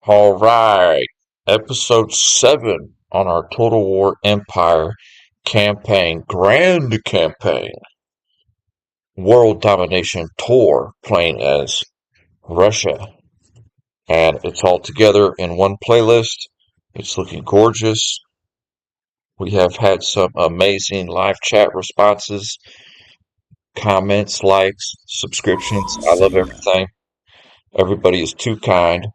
All right, episode 7 on our Total War Empire campaign, grand campaign, world domination tour, playing as Russia. And it's all together in one playlist. It's looking gorgeous. We have had some amazing live chat responses, comments, likes, subscriptions. I love everything. Everybody is too kind.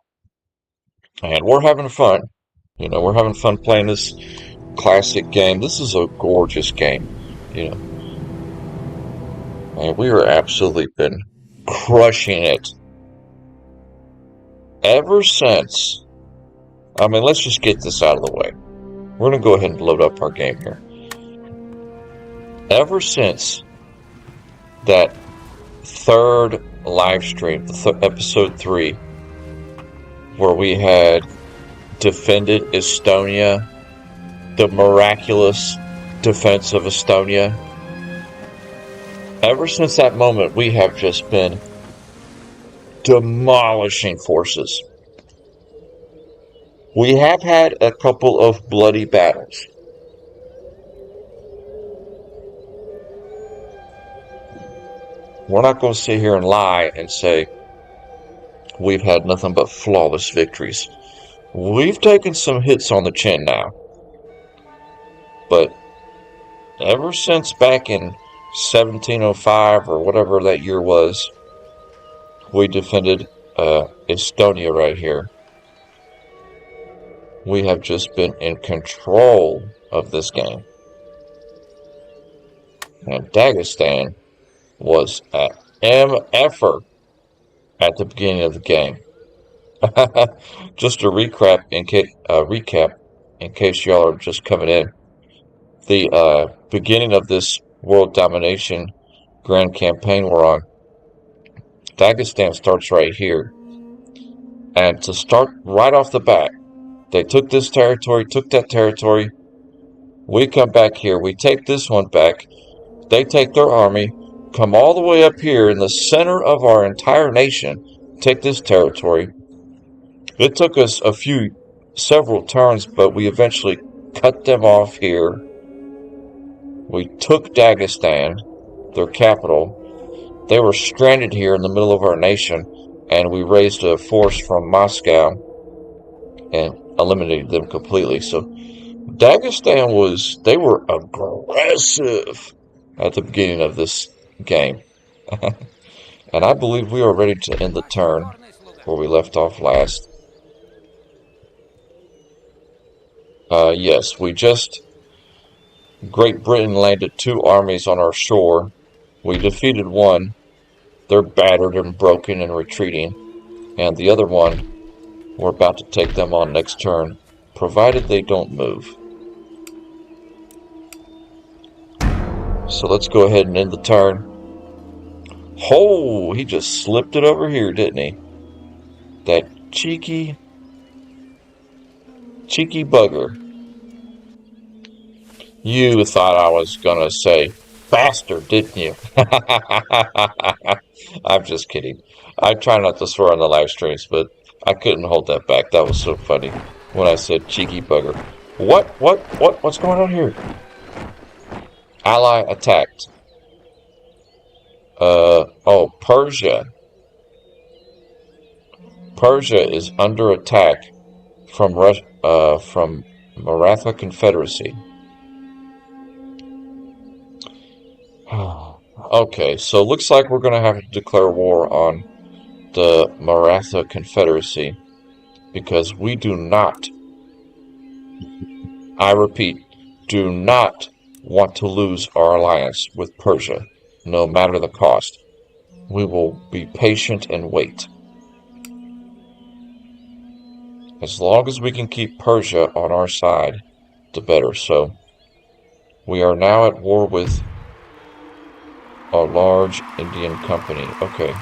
And we're having fun. We're having fun playing this classic game. This is a gorgeous game. You know, and we are absolutely been crushing it ever since. Let's just get this out of the way. We're going to go ahead and load up our game here. Ever since that third live stream, episode 3, where we had defended Estonia, the miraculous defense of Estonia, ever since that moment, we have just been demolishing forces. We have had a couple of bloody battles. We're not going to sit here and lie and say we've had nothing but flawless victories. We've taken some hits on the chin now. But ever since back in 1705 or whatever that year was, we defended Estonia right here. We have just been in control of this game. And Dagestan was an MFer at the beginning of the game. Just a recap in case y'all are just coming in. The beginning of this world domination grand campaign we're on, Dagestan starts right here. And to start right off the bat, they took this territory, took that territory. We come back here, we take this one back. They take their army, come all the way up here in the center of our entire nation, take this territory. It took us several turns, but we eventually cut them off here. We took Dagestan, their capital. They were stranded here in the middle of our nation, and we raised a force from Moscow and eliminated them completely. So Dagestan they were aggressive at the beginning of this game. And I believe we are ready to end the turn where we left off last. Yes, Great Britain landed 2 armies on our shore. We defeated one. They're battered and broken and retreating. And the other one, we're about to take them on next turn, provided they don't move. So let's go ahead and end the turn. Oh, he just slipped it over here, didn't he? That cheeky bugger. You thought I was gonna say bastard, didn't you? I'm just kidding. I try not to swear on the live streams, but I couldn't hold that back. That was so funny when I said cheeky bugger. What's going on here? Ally attacked. Persia. Persia is under attack from Maratha Confederacy. Okay, so looks like we're going to have to declare war on the Maratha Confederacy because we do not, I repeat, do not want to lose our alliance with Persia, no matter the cost. We will be patient and wait. As long as we can keep Persia on our side, the better. So, we are now at war with a large Indian company. Okay.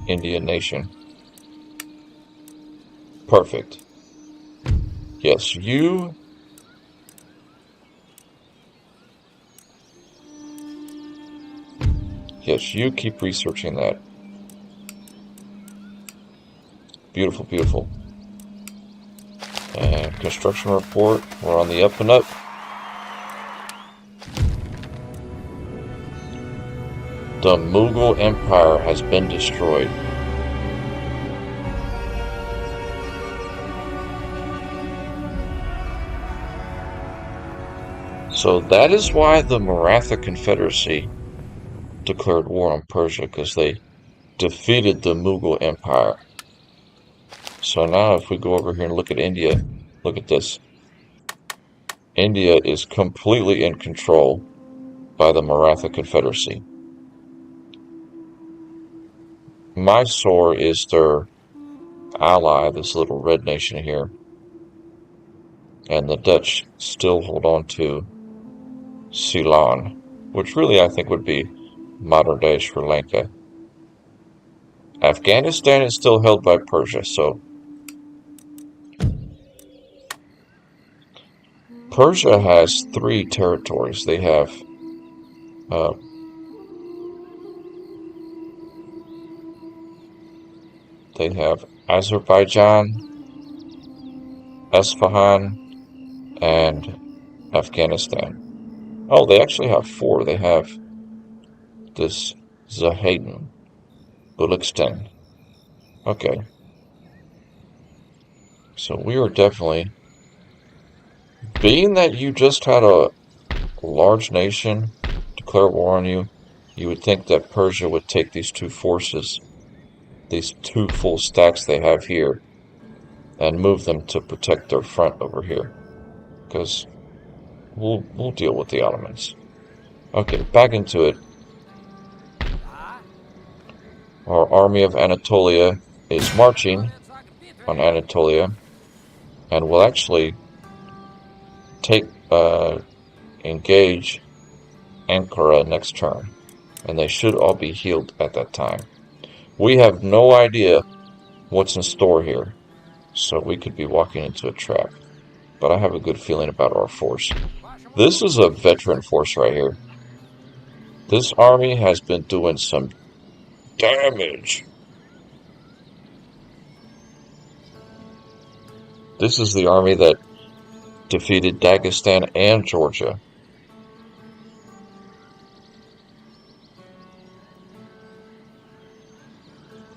Indian nation. Perfect. Yes, you keep researching that. Beautiful, beautiful. And construction report, we're on the up and up. The Mughal Empire has been destroyed. So that is why the Maratha Confederacy declared war on Persia, because they defeated the Mughal Empire. So now if we go over here and look at India, look at this. India is completely in control by the Maratha Confederacy. Mysore is their ally, this little red nation here. And the Dutch still hold on to Ceylon, which really I think would be modern-day Sri Lanka. Afghanistan is still held by Persia, so Persia has 3 territories. They have Azerbaijan, Isfahan, and Afghanistan. Oh, they actually have 4. They have this Zahedan, Bulistan. Okay. So we are definitely... Being that you just had a large nation declare war on you, you would think that Persia would take these 2 forces, these 2 full stacks they have here, and move them to protect their front over here. Because we'll deal with the Ottomans. Okay, back into it. Our army of Anatolia is marching on Anatolia, and will actually engage Ankara next turn, and they should all be healed at that time. We have no idea what's in store here, so we could be walking into a trap, but I have a good feeling about our force. This is a veteran force right here. This army has been doing some damage. This is the army that defeated Dagestan and Georgia.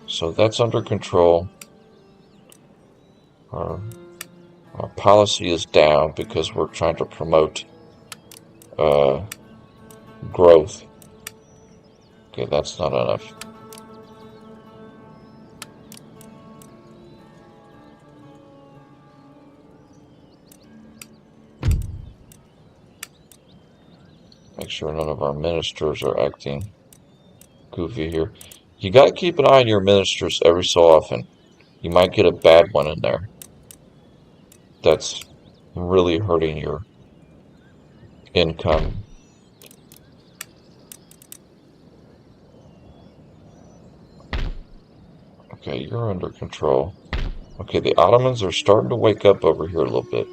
So that's under control. Our policy is down because we're trying to promote growth. Okay, that's not enough. Make sure none of our ministers are acting goofy here. You gotta keep an eye on your ministers every so often. You might get a bad one in there that's really hurting your income. Okay, you're under control. Okay, the Ottomans are starting to wake up over here a little bit.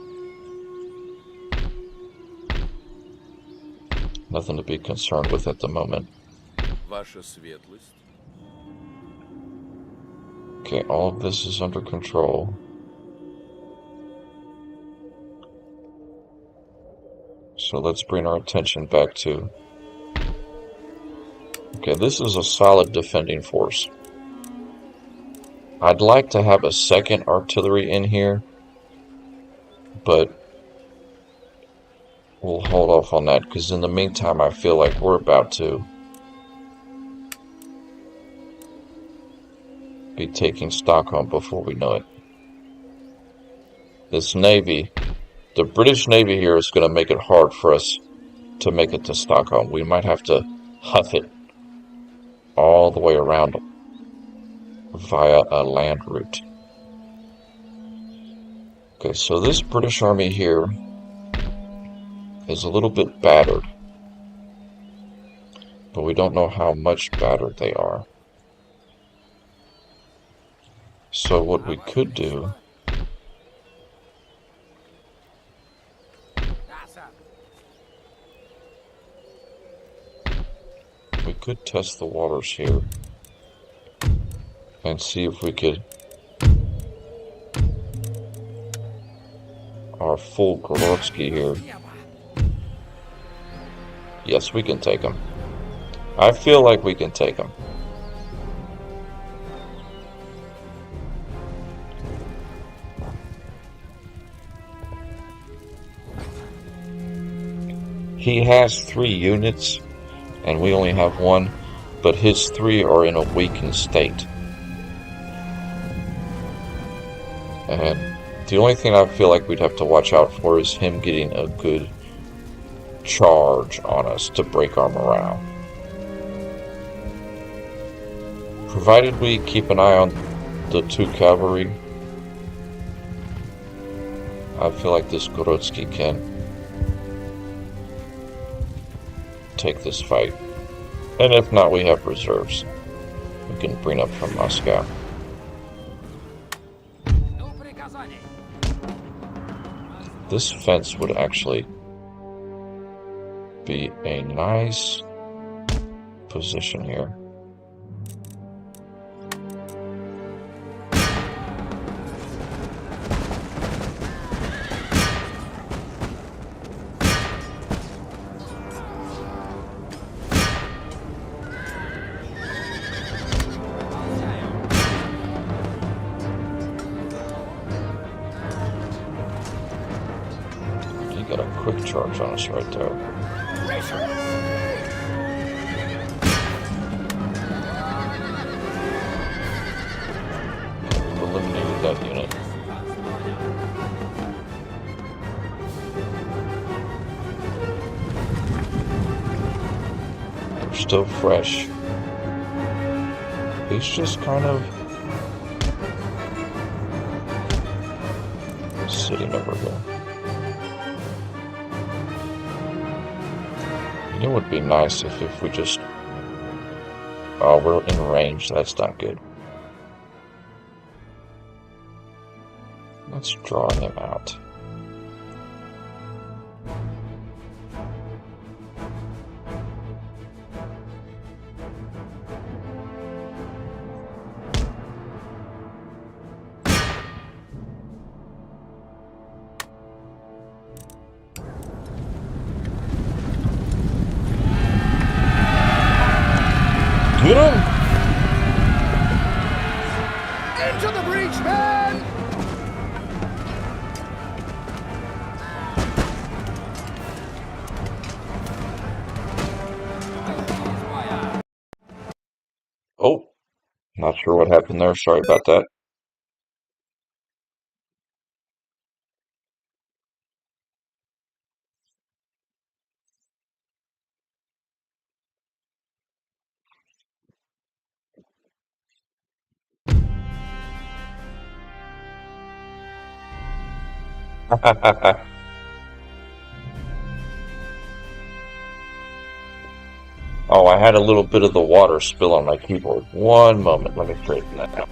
Nothing to be concerned with at the moment. Okay, all of this is under control. So let's bring our attention back to... Okay, this is a solid defending force. I'd like to have a second artillery in here, but we'll hold off on that, because in the meantime I feel like we're about to be taking Stockholm before we know it. This Navy, the British Navy here, is going to make it hard for us to make it to Stockholm. We might have to huff it all the way around via a land route. Okay, so this British army here is a little bit battered, but we don't know how much battered they are. So what we could do we could test the waters here and see if we could our full Grodzki here. Yes, we can take him. I feel like we can take him. He has 3 units, and we only have 1, but his 3 are in a weakened state. And the only thing I feel like we'd have to watch out for is him getting a good charge on us to break our morale. Provided we keep an eye on the 2 cavalry, I feel like this Grodzki can take this fight. And if not, we have reserves we can bring up from Moscow. This fence would actually be a nice position here. Got a quick charge on us right there. We've eliminated that unit. They're still fresh. He's just kind of sitting over here. It would be nice if we just... Oh, we're in range. That's not good. Let's draw him out. Get him! Into the breach, man! Oh, not sure what happened there. Sorry about that. Oh, I had a little bit of the water spill on my keyboard. One moment, let me straighten that out.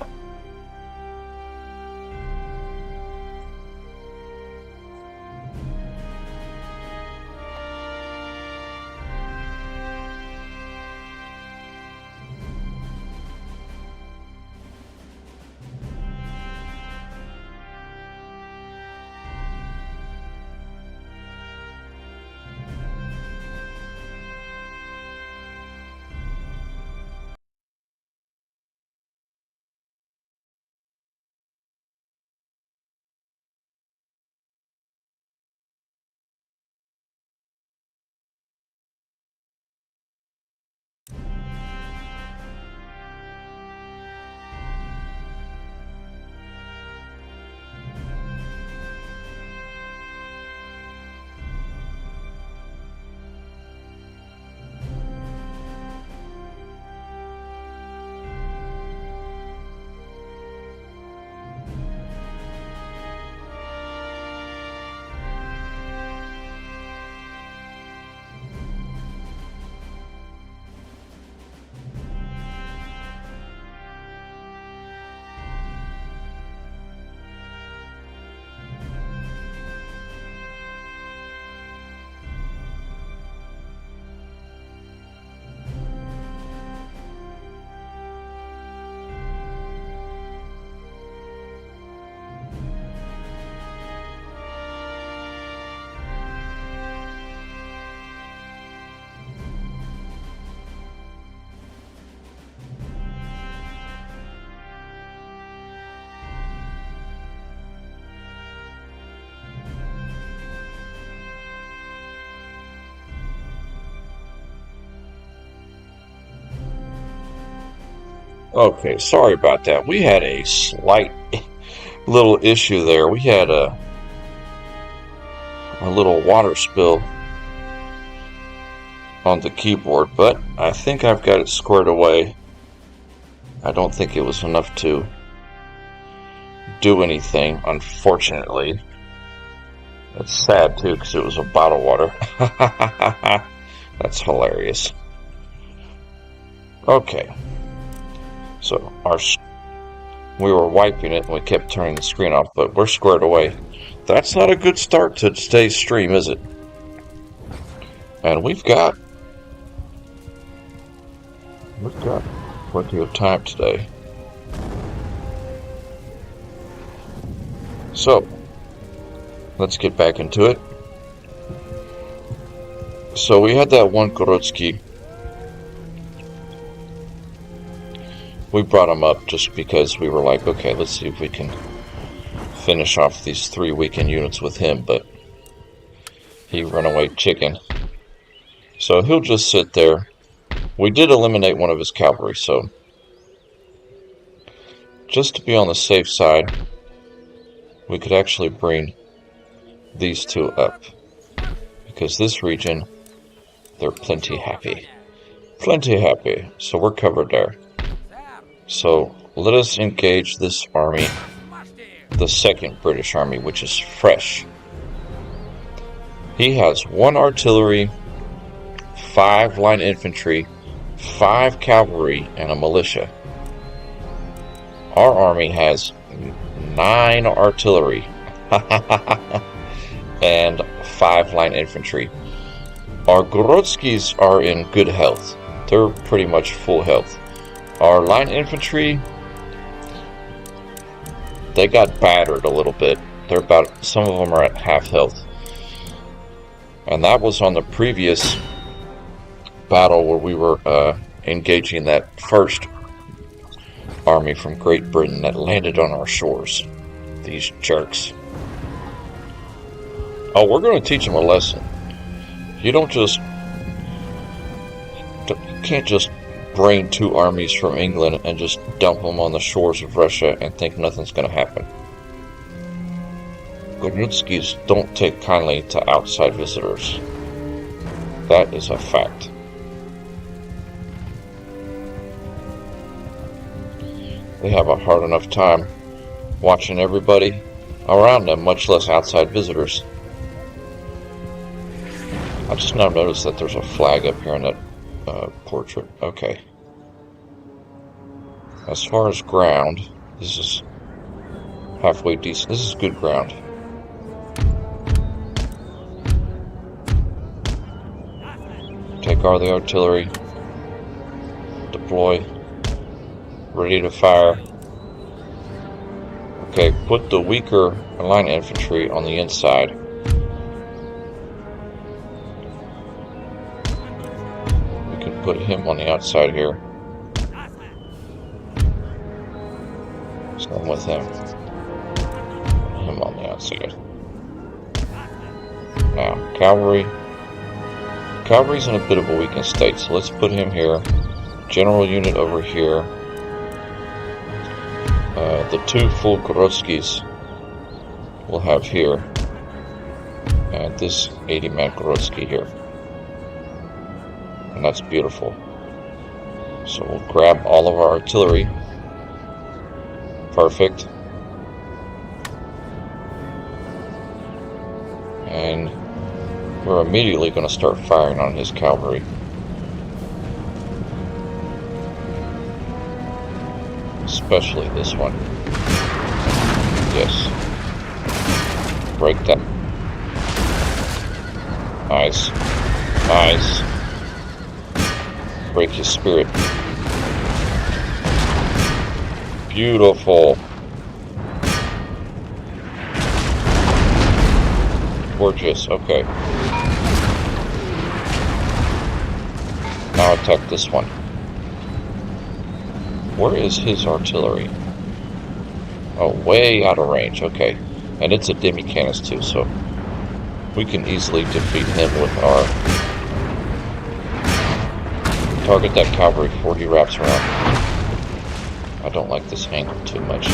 Okay, sorry about that. We had a slight little issue there. We had a little water spill on the keyboard, but I think I've got it squared away. I don't think it was enough to do anything, unfortunately. It's sad too, because it was a bottled water. That's hilarious. Okay, so we were wiping it and we kept turning the screen off, but we're squared away. That's not a good start to today's stream, is it? And we've got plenty of time today. So, let's get back into it. So we had that one Grodzki. We brought him up just because we were like, okay, let's see if we can finish off these 3 weekend units with him, but he ran away chicken. So he'll just sit there. We did eliminate one of his cavalry, so just to be on the safe side, we could actually bring these two up, because this region, they're plenty happy. Plenty happy, so we're covered there. So let us engage this army, the 2nd British Army, which is fresh. He has 1 artillery, 5 line infantry, 5 cavalry, and a militia. Our army has 9 artillery and 5 line infantry. Our Grodzkis are in good health. They're pretty much full health. Our line infantry, they got battered a little bit. Some of them are at half health. And that was on the previous battle where we were engaging that first army from Great Britain that landed on our shores. These jerks. Oh, we're going to teach them a lesson. You can't just bring 2 armies from England and just dump them on the shores of Russia and think nothing's going to happen. Grodzkis don't take kindly to outside visitors. That is a fact. They have a hard enough time watching everybody around them, much less outside visitors. I just now noticed that there's a flag up here in that portrait. Okay. As far as ground, this is halfway decent. This is good ground. Take all the artillery. Deploy. Ready to fire. Okay, put the weaker line infantry on the inside. We can put him on the outside here. Same with him. Him on the outside. Now, cavalry. Cavalry's in a bit of a weakened state, so let's put him here. General unit over here. The 2 full Grodzkis we'll have here. And this 80-man Grodzki here. And that's beautiful. So we'll grab all of our artillery. Perfect. And we're immediately going to start firing on his cavalry. Especially this one. Yes. Break that. Nice. Nice. Break his spirit. Beautiful. Gorgeous. Okay. Now attack this one. Where is his artillery? Oh, way out of range. Okay. And it's a demi-cannon too, so we can easily defeat him with our... Target that cavalry before he wraps around. I don't like this angle too much.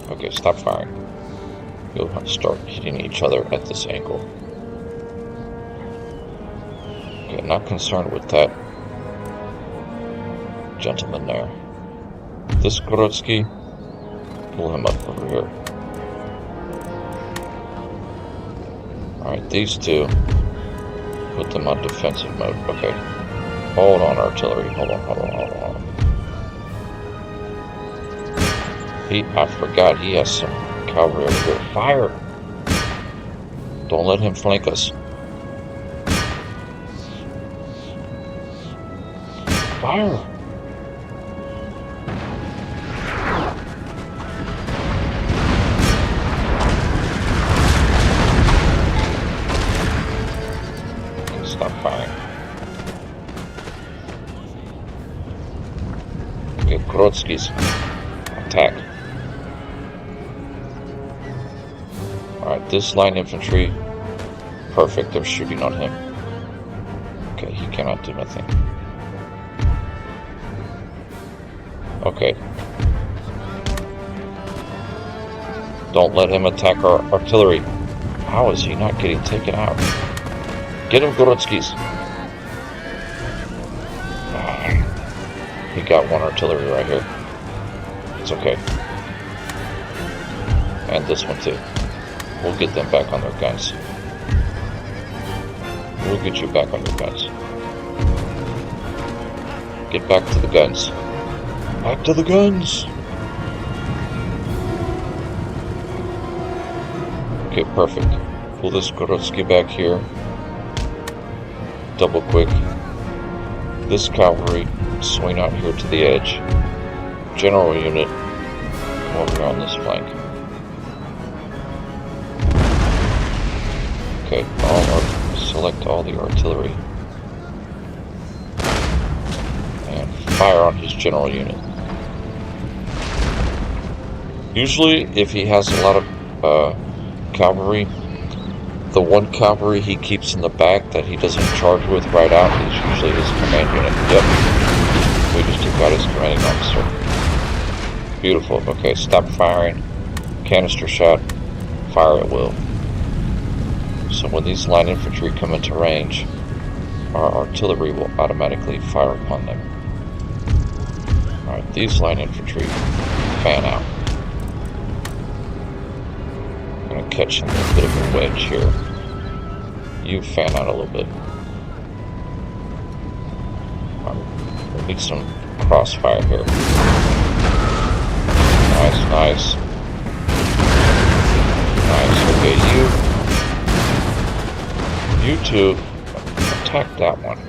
Okay, stop firing. You'll start hitting each other at this angle. Okay, not concerned with that gentleman there. This Grodzki, pull him up over here. Alright, these two, put them on defensive mode. Okay, hold on, artillery. Hold on. I forgot he has some cavalry over here. Fire! Don't let him flank us. Fire! Stop firing. Okay, Grodzki's attack. Alright, this line infantry, perfect, they're shooting on him. Okay, he cannot do nothing. Okay. Don't let him attack our artillery. How is he not getting taken out? Get him, Gorodskis. He got one artillery right here. It's okay. And this one too. We'll get them back on their guns. We'll get you back on your guns. Get back to the guns. Back to the guns! Okay, perfect. Pull this Gorodsky back here. Double quick. This cavalry, swing out here to the edge. General unit, come over here on this flank. Okay, select all the artillery. And fire on his general unit. Usually, if he has a lot of cavalry, the one cavalry he keeps in the back that he doesn't charge with right out is usually his command unit. Yep. We just took out his commanding officer. Beautiful. Okay, stop firing. Canister shot. Fire at will. So when these line infantry come into range, our artillery will automatically fire upon them. Alright, these line infantry fan out. I'm going to catch him with a bit of a wedge here. You fan out a little bit. We need some crossfire here. Nice. Okay, you two attack that one.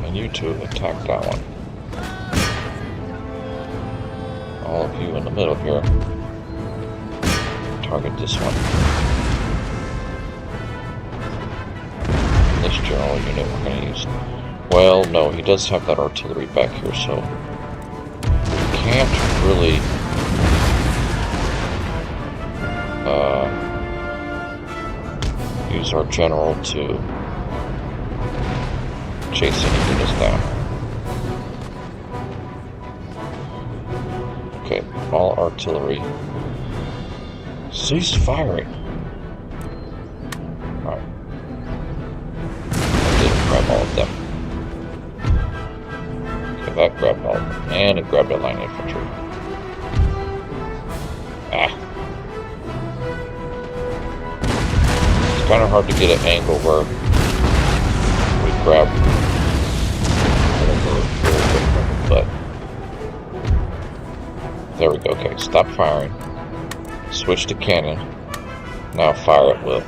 And you two attack that one. All of you in the middle here. Target this one. This general unit we're going to use. Well, no, he does have that artillery back here, so we can't really use our general to chase any units down. Okay, all artillery. Cease firing. Alright. I didn't grab all of them. Okay, that grabbed all of them. And it grabbed a line infantry. It's kind of hard to get an angle where we grab but there we go. Okay, stop firing. Switch to cannon. Now fire at will.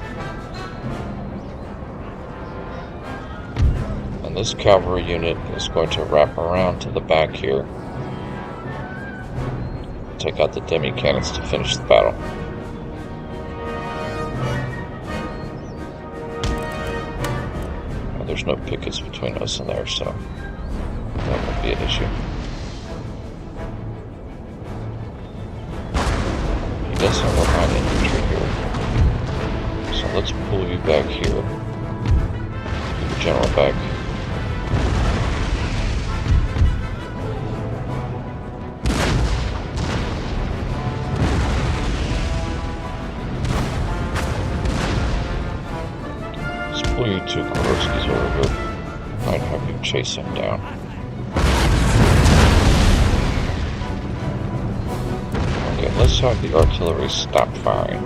And this cavalry unit is going to wrap around to the back here. Take out the demi cannons to finish the battle. Well, there's no pickets between us and there, so that won't be an issue. does have a line infantry here. So let's pull you back here. Get the general back. Let's pull you two Kurotskis over here. Might have you chase him down. Okay, let's have the artillery stop firing.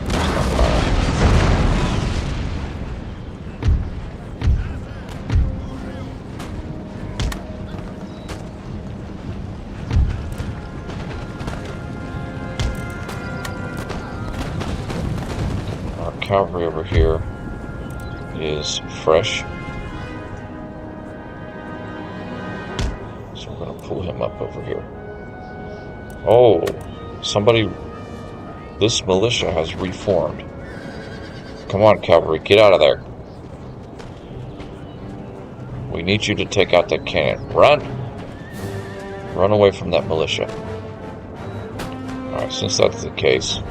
Stop firing. Our cavalry over here is fresh. So we're going to pull him up over here. Oh, somebody... This militia has reformed. Come on, cavalry, get out of there. We need you to take out that cannon. Run! Run away from that militia. Alright, since that's the case,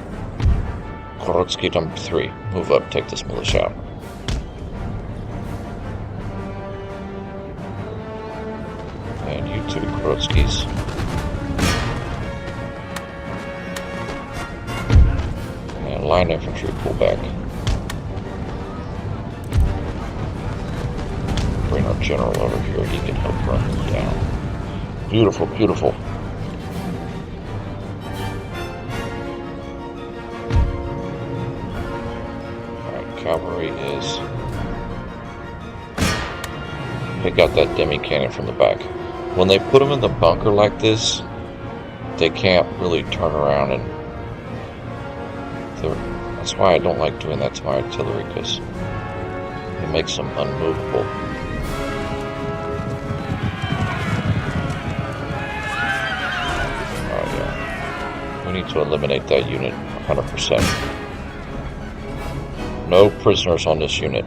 Kurotsky number 3, move up, take this militia out. And you two Kurotskis. And line infantry pull back. Bring our general over here, he can help run them down. Beautiful, beautiful. Alright, cavalry is... Pick out that demi cannon from the back. When they put them in the bunker like this, they can't really turn around and... That's why I don't like doing that to my artillery, because it makes them unmovable. Oh yeah. We need to eliminate that unit 100%. No prisoners on this unit.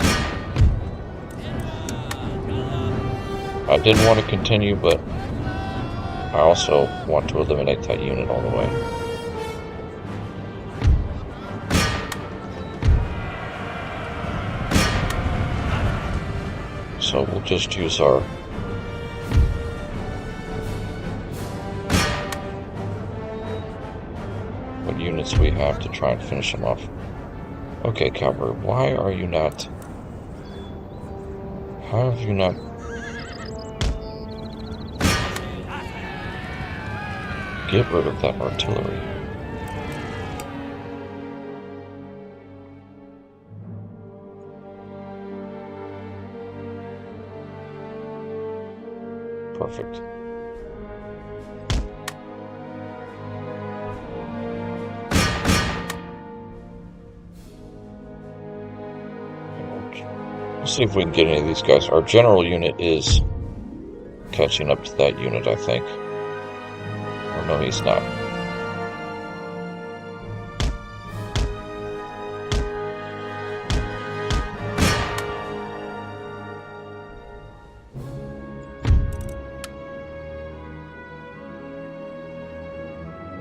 I didn't want to continue, but I also want to eliminate that unit all the way. So we'll just use our what units we have to try and finish them off. Okay, cavalry, why are you not... How have you not... Get rid of that artillery. Perfect. We'll see if we can get any of these guys. Our general unit is catching up to that unit, I think. Or no, he's not.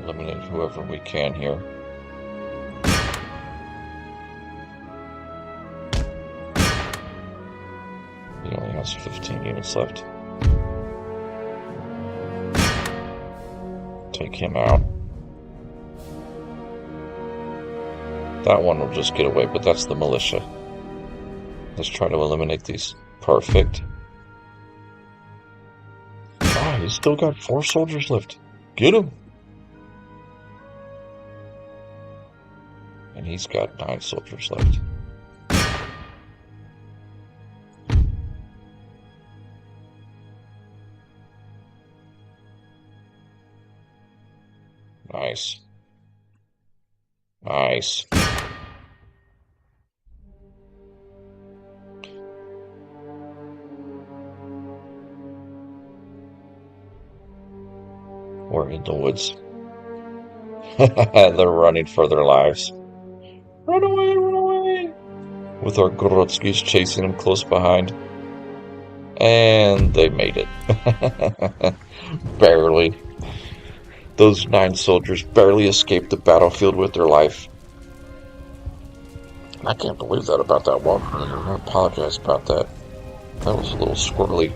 Eliminate whoever we can here. He only has 15 units left. Take him out. That one will just get away, but that's the militia. Let's try to eliminate these. Perfect. Ah, he's still got 4 soldiers left. Get him! And he's got 9 soldiers left. Nice. Nice. We're in the woods. They're running for their lives. Run away, run away! With our Gorotskis chasing them close behind. And they made it. Barely. Those 9 soldiers barely escaped the battlefield with their life. I can't believe that about that walker. I apologize about that. That was a little squirrely.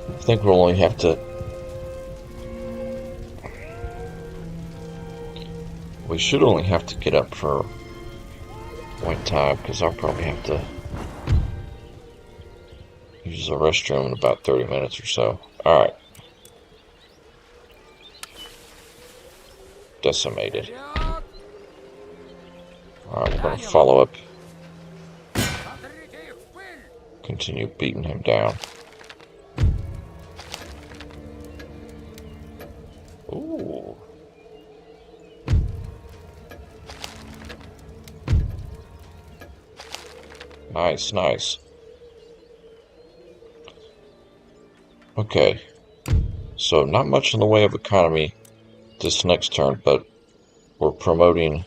I think we'll only have to... We should only have to get up for one time, because I'll probably have to use the restroom in about 30 minutes or so. Alright. Decimated. Alright, we're going to follow up. Continue beating him down. Ooh. Nice, nice. Okay. So, not much in the way of economy this next turn, but we're promoting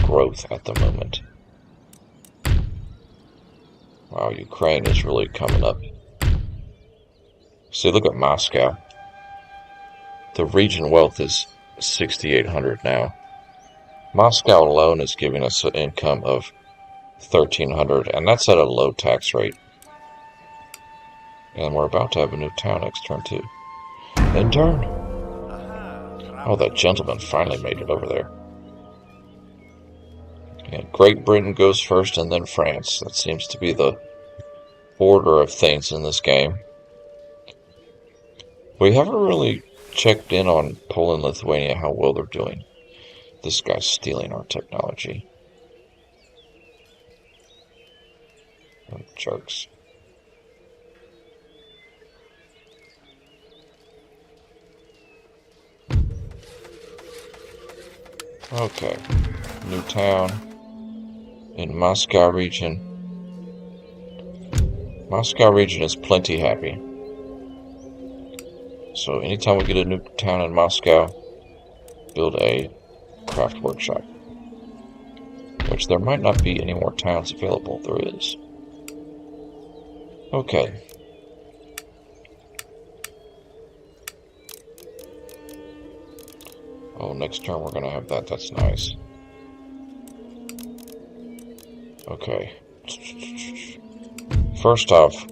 growth at the moment. Wow, Ukraine is really coming up. See, look at Moscow. The region wealth is 6,800 now. Moscow alone is giving us an income of 1,300, and that's at a low tax rate. And we're about to have a new town next turn, too. In turn. Oh, that gentleman finally made it over there. And Great Britain goes first, and then France. That seems to be the order of things in this game. We haven't really checked in on Poland, Lithuania, how well they're doing. This guy's stealing our technology. Oh, jerks. Okay, new town in Moscow region. Moscow region is plenty happy. So anytime we get a new town in Moscow, build a craft workshop. Which there might not be any more towns available. There is. Okay. Oh, next turn we're gonna have that. That's nice. Okay. First off,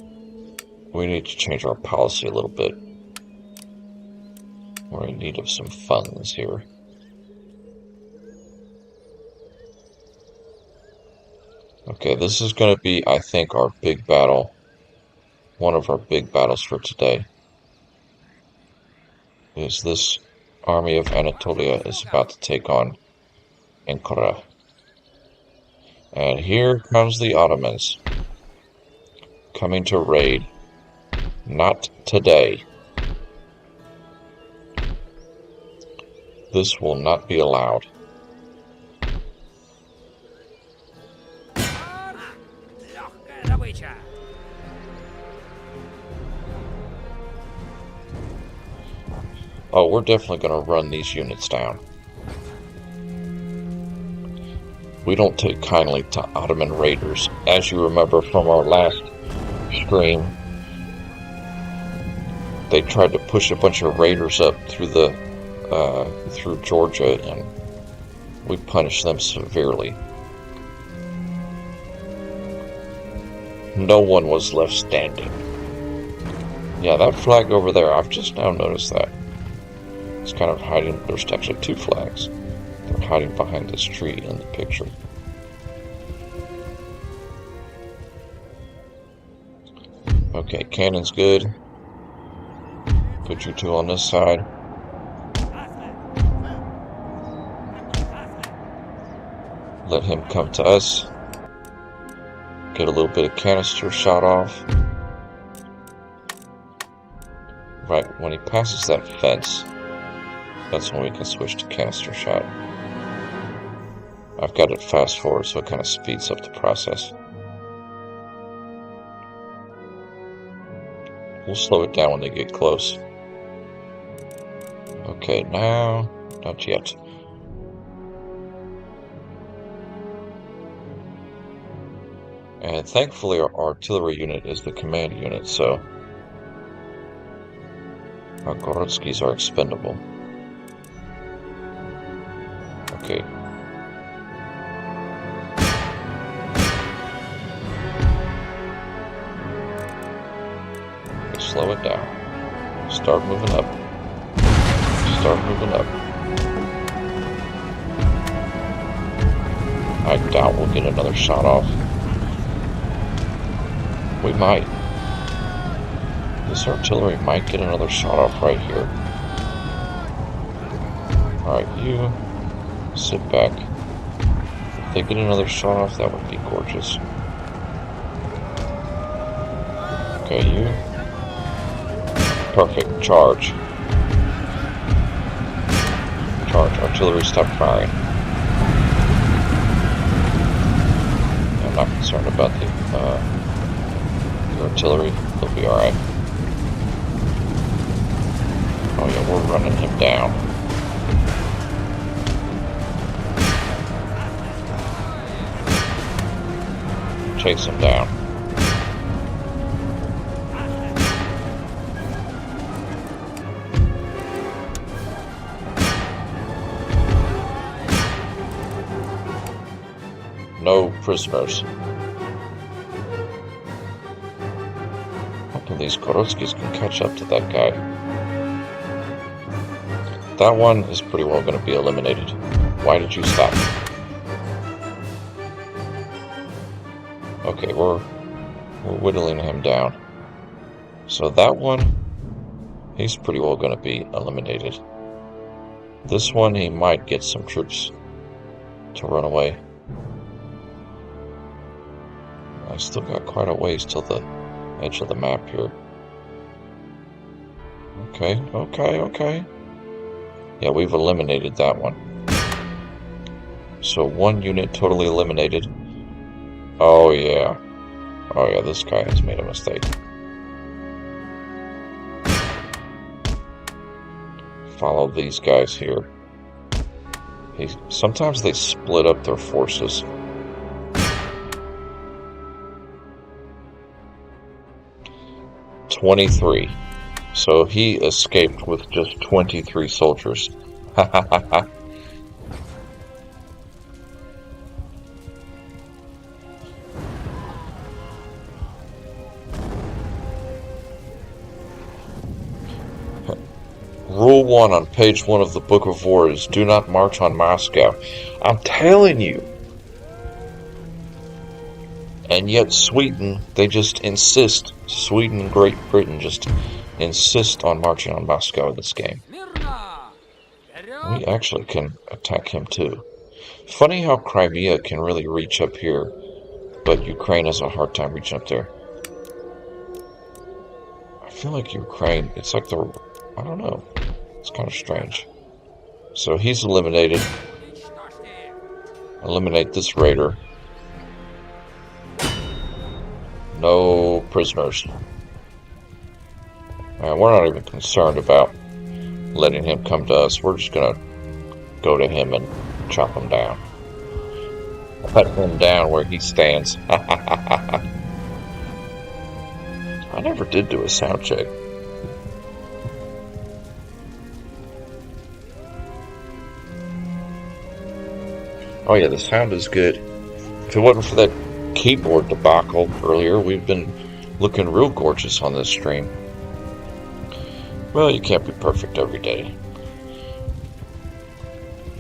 we need to change our policy a little bit. We're in need of some funds here. Okay, this is going to be, I think, our big battle. One of our big battles for today. Is this army of Anatolia is about to take on Ankara. And here comes the Ottomans. Coming to raid. Not today. This will not be allowed. Oh, we're definitely going to run these units down. We don't take kindly to Ottoman raiders. As you remember from our last stream, they tried to push a bunch of raiders up through through Georgia, and we punished them severely. No one was left standing. Yeah, that flag over there, I've just now noticed that. It's kind of hiding. There's actually 2 flags. They're hiding behind this tree in the picture. Okay, cannon's good. Put you 2 on this side. Let him come to us. Get a little bit of canister shot off. Right, when he passes that fence, that's when we can switch to canister shot. I've got it fast forward so it kind of speeds up the process. We'll slow it down when they get close. Okay, now, not yet. And thankfully our artillery unit is the command unit, so our Gorotskis are expendable. Okay. Okay, slow it down. Start moving up. Start moving up. I doubt we'll get another shot off. We might. This artillery might get another shot off right here. Alright, you sit back. If they get another shot off, that would be gorgeous. Okay, you. Perfect. Charge. Charge. Artillery, stop firing. I'm not concerned about the artillery. They'll be alright. Oh yeah, we're running him down. Chase him down. No prisoners. Hoping these Gorotskis can catch up to that guy. That one is pretty well going to be eliminated. Why did you stop? Okay, we're whittling him down. So that one, he's pretty well going to be eliminated. This one, he might get some troops to run away. I still got quite a ways till the edge of the map here. Okay. Yeah, we've eliminated that one. So one unit totally eliminated. Oh yeah, this guy has made a mistake. Follow these guys here. Sometimes they split up their forces. "23. So he escaped with just 23 soldiers. Ha ha ha ha. Rule 1 on page 1 of the Book of War is do not march on Moscow. I'm telling you. And yet Sweden, they just insist. Sweden and Great Britain just insist on marching on Moscow in this game. We actually can attack him too. Funny how Crimea can really reach up here, but Ukraine has a hard time reaching up there. I feel like Ukraine, it's like I don't know. It's kind of strange. So he's eliminated. Eliminate this raider. No prisoners. We're not even concerned about letting him come to us. We're just gonna go to him and chop him down. Cut him down where he stands. I never did do a sound check. Oh yeah, the sound is good. If it wasn't for that keyboard debacle earlier, we've been looking real gorgeous on this stream. Well, you can't be perfect every day.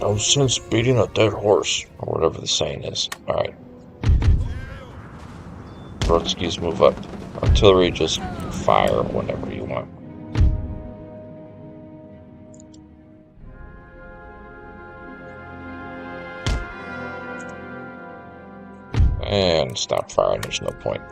No sense beating a dead horse, or whatever the saying is. Alright. Gorotskis, move up. Artillery, just fire whenever you want. And stop firing, there's no point.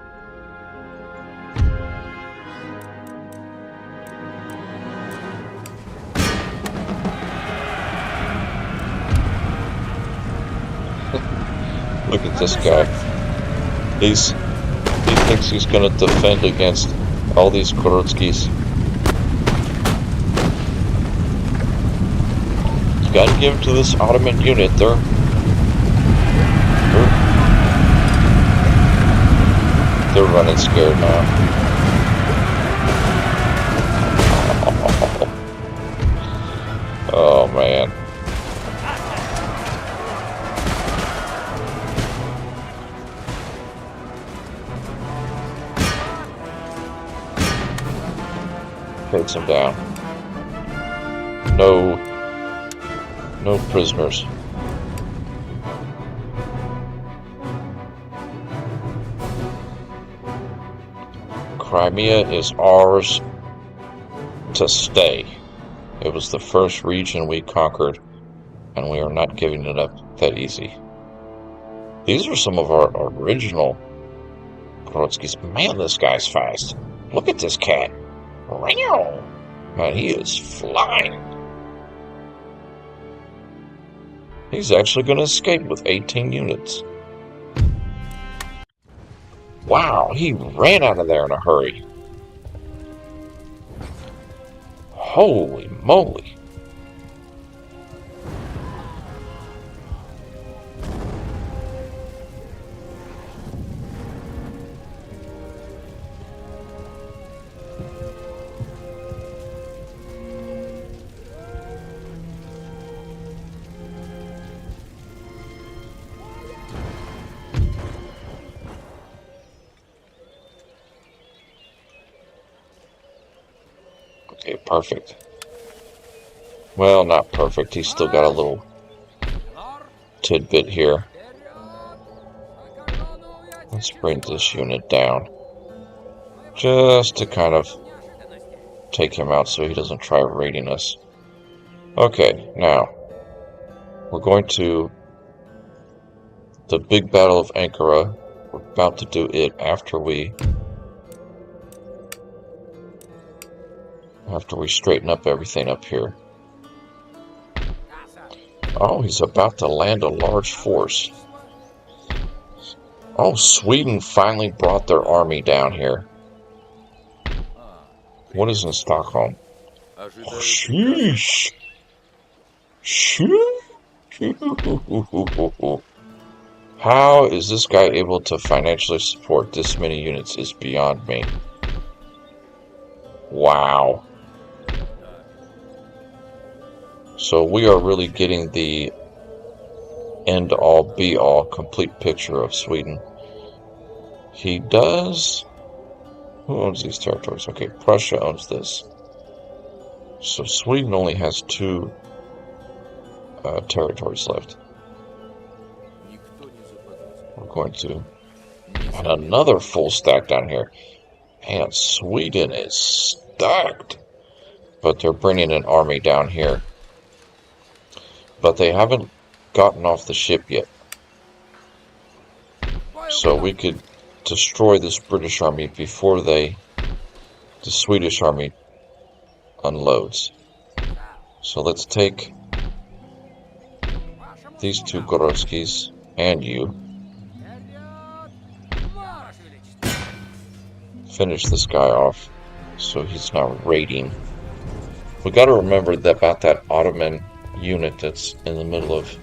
Look at this guy. He thinks he's gonna defend against all these Gorotskis. You gotta give it to this Ottoman unit. They're running scared now. Oh man. Takes him down. No prisoners. Crimea is ours to stay. It was the first region we conquered, and we are not giving it up that easy. These are some of our original Grodzkis. Man, this guy's fast. Look at this cat. Man, he is flying. He's actually going to escape with 18 units. Wow, he ran out of there in a hurry. Holy moly. Okay, perfect. Well, not perfect. He's still got a little tidbit here. Let's bring this unit down. Just to kind of take him out so he doesn't try raiding us. Okay, now we're going to the big battle of Ankara. We're about to do it after we straighten up everything up here. Oh, he's about to land a large force. Oh, Sweden finally brought their army down here. What is in Stockholm? Oh, sheesh. How is this guy able to financially support this many units is beyond me. Wow. So we are really getting the end-all, be-all, complete picture of Sweden. He does... Who owns these territories? Okay, Prussia owns this. So Sweden only has 2 territories left. We're going to... And another full stack down here. Man, Sweden is stacked. But they're bringing an army down here. But they haven't gotten off the ship yet. So we could destroy this British army before the Swedish army unloads. So let's take these 2 Grodzkis and you. Finish this guy off so he's not raiding. We got to remember that about that Ottoman unit that's in the middle of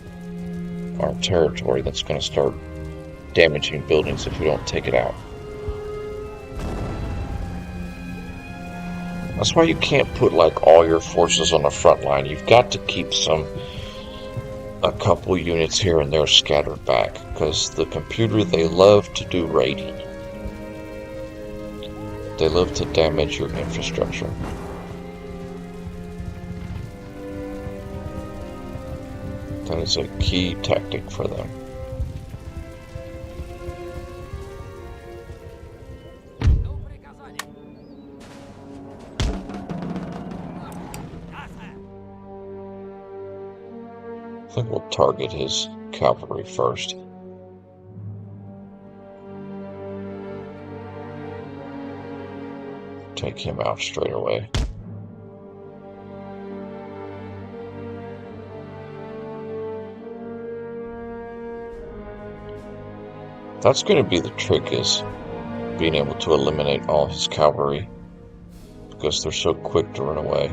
our territory that's going to start damaging buildings if we don't take it out. That's why you can't put like all your forces on the front line. You've got to keep a couple units here and there scattered back, because the computer, they love to do raiding. They love to damage your infrastructure. That is a key tactic for them. I think we'll target his cavalry first. Take him out straight away. That's going to be the trick, is being able to eliminate all his cavalry, because they're so quick to run away.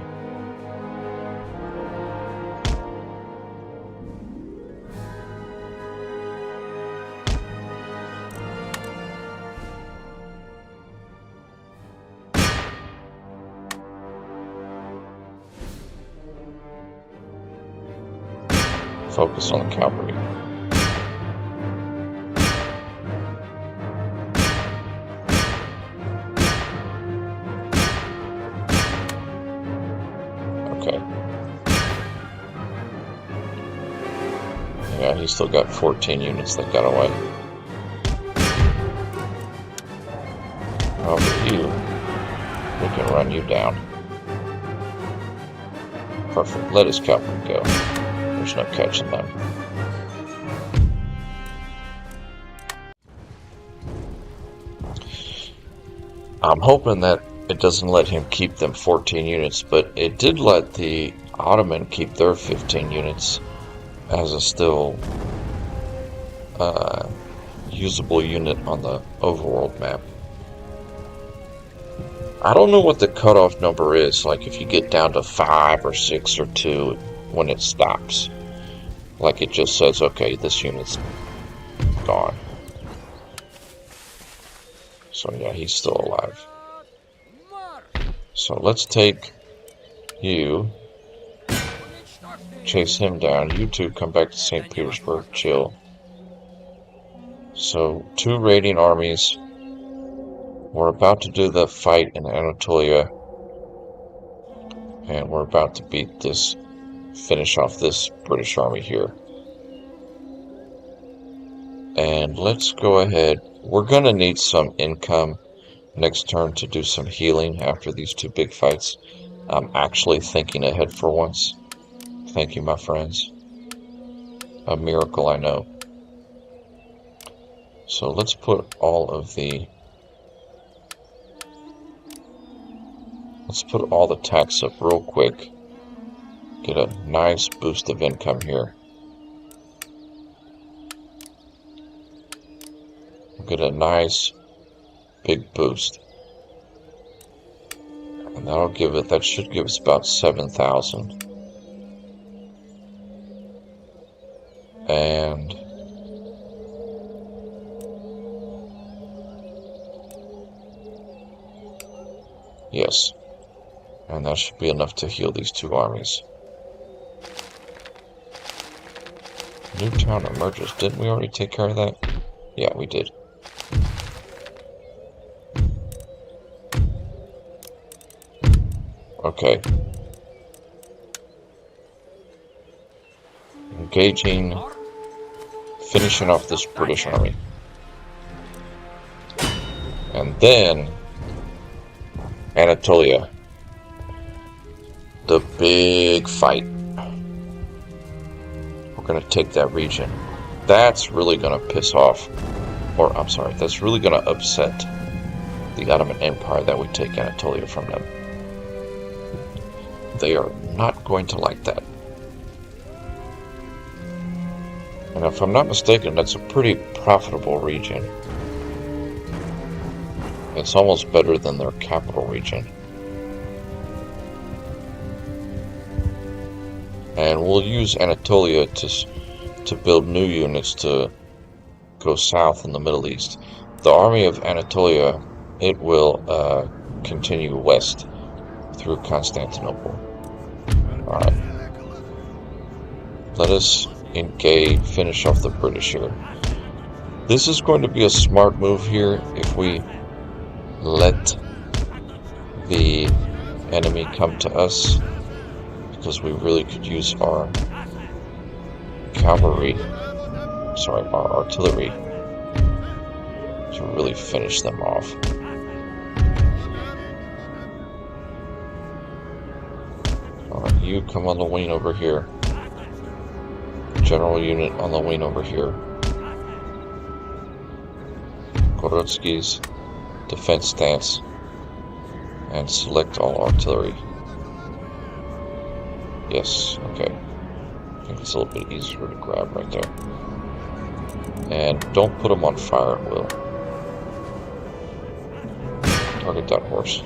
focus on the cavalry. Okay. Yeah, he's still got 14 units that got away. Over you, we can run you down. Perfect. Let his cavalry go. There's no catching them. I'm hoping that it doesn't let him keep them 14 units, but it did let the Ottoman keep their 15 units as a still usable unit on the overworld map. I don't know what the cutoff number is, like if you get down to 5 or 6 or 2 when it stops. Like it just says, okay, this unit's gone. So yeah, he's still alive. So let's take you, chase him down. You two come back to St. Petersburg, chill. So 2 raiding armies. We're about to do the fight in Anatolia, and we're about to beat this, finish off this British army here. And let's go ahead. We're going to need some income next turn to do some healing after these 2 big fights. I'm actually thinking ahead for once. Thank you, my friends. A miracle, I know. So let's put all of the... Let's put all the tax up real quick. Get a nice boost of income here. Get a nice big boost. And that'll give it, that should give us about 7,000. And yes. And that should be enough to heal these 2 armies. New town emerges. Didn't we already take care of that? Yeah, we did. Okay. Engaging, finishing off this British army. And then Anatolia. The big fight. We're going to take that region. That's really going to piss off, or I'm sorry, that's really going to upset the Ottoman Empire that we take Anatolia from them. They are not going to like that. And if I'm not mistaken, that's a pretty profitable region. It's almost better than their capital region. And we'll use Anatolia to build new units to go south in the Middle East. The army of Anatolia, it will continue west through Constantinople. Alright. Let us engage, finish off the British here. This is going to be a smart move here if we let the enemy come to us, because we really could use our cavalry, sorry, our artillery to really finish them off. Alright, you come on the wing over here. General unit on the wing over here. Korotsky's defense stance, and select all artillery. Yes, okay. I think it's a little bit easier to grab right there. And don't put them on fire at will. Target that horse.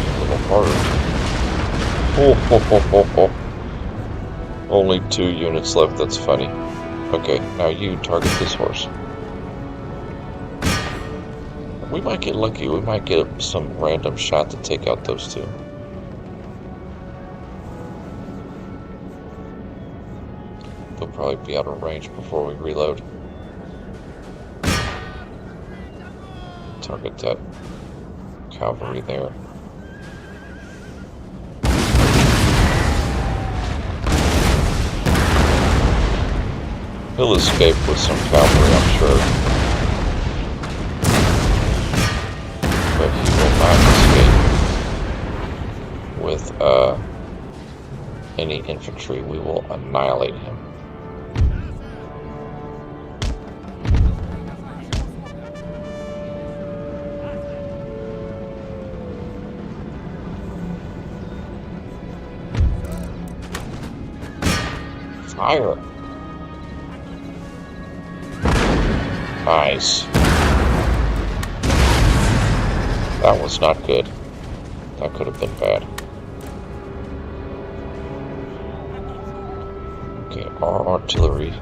A little harder. Oh. Only 2 units left, that's funny. Okay, now you target this horse. We might get lucky. We might get some random shot to take out those two. They'll probably be out of range before we reload. Target that cavalry there. He'll escape with some cavalry, I'm sure. But he will not escape with any infantry. We will annihilate him. Fire! Nice. That was not good. That could have been bad. Okay, our artillery.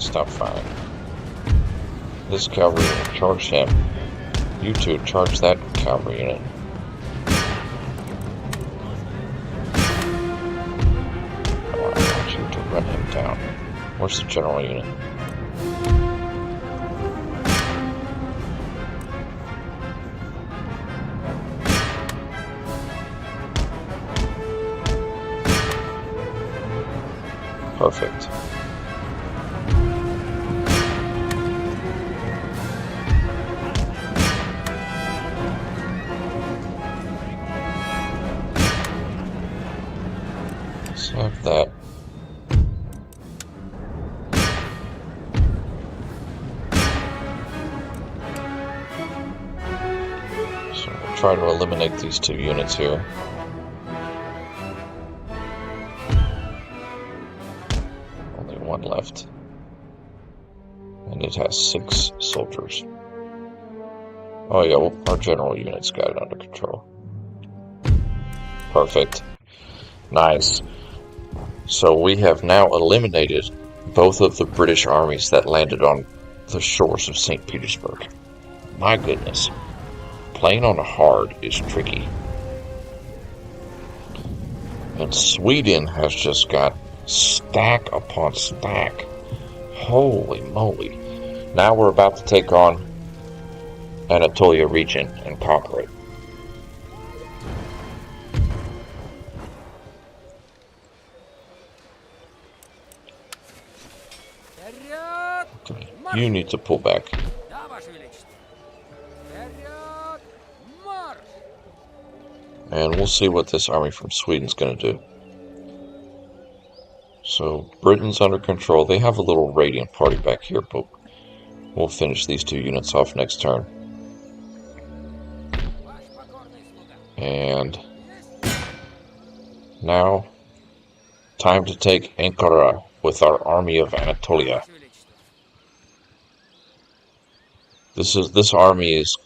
Stop firing. This cavalry will charge him. You two charge that cavalry unit. I want you to run him down. Where's the general unit? Perfect. Have that. So we'll try to eliminate these two units here. Only one left. And it has 6 soldiers. Oh yeah, well, our general unit's got it under control. Perfect. Nice. So we have now eliminated both of the British armies that landed on the shores of St. Petersburg. My goodness. Playing on hard is tricky. And Sweden has just got stack upon stack. Holy moly. Now we're about to take on Anatolia region and conquer it. You need to pull back. And we'll see what this army from Sweden's going to do. So, Britain's under control. They have a little radiant party back here, but we'll finish these 2 units off next turn. And now, time to take Ankara with our army of Anatolia. This army is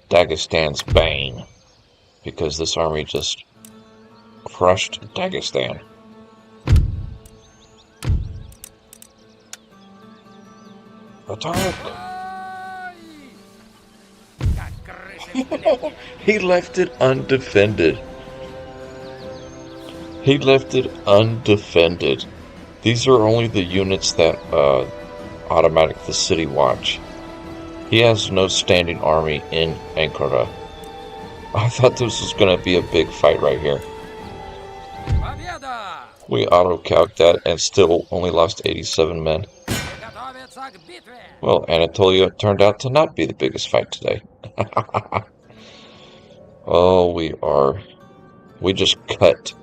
Dagestan's bane, because this army just crushed Dagestan. Attack! He left it undefended. He left it undefended. These are only the units that automatic the city watch. He has no standing army in Ankara. I thought this was going to be a big fight right here. We auto-calced that and still only lost 87 men. Well, Anatolia turned out to not be the biggest fight today. Oh, we just cut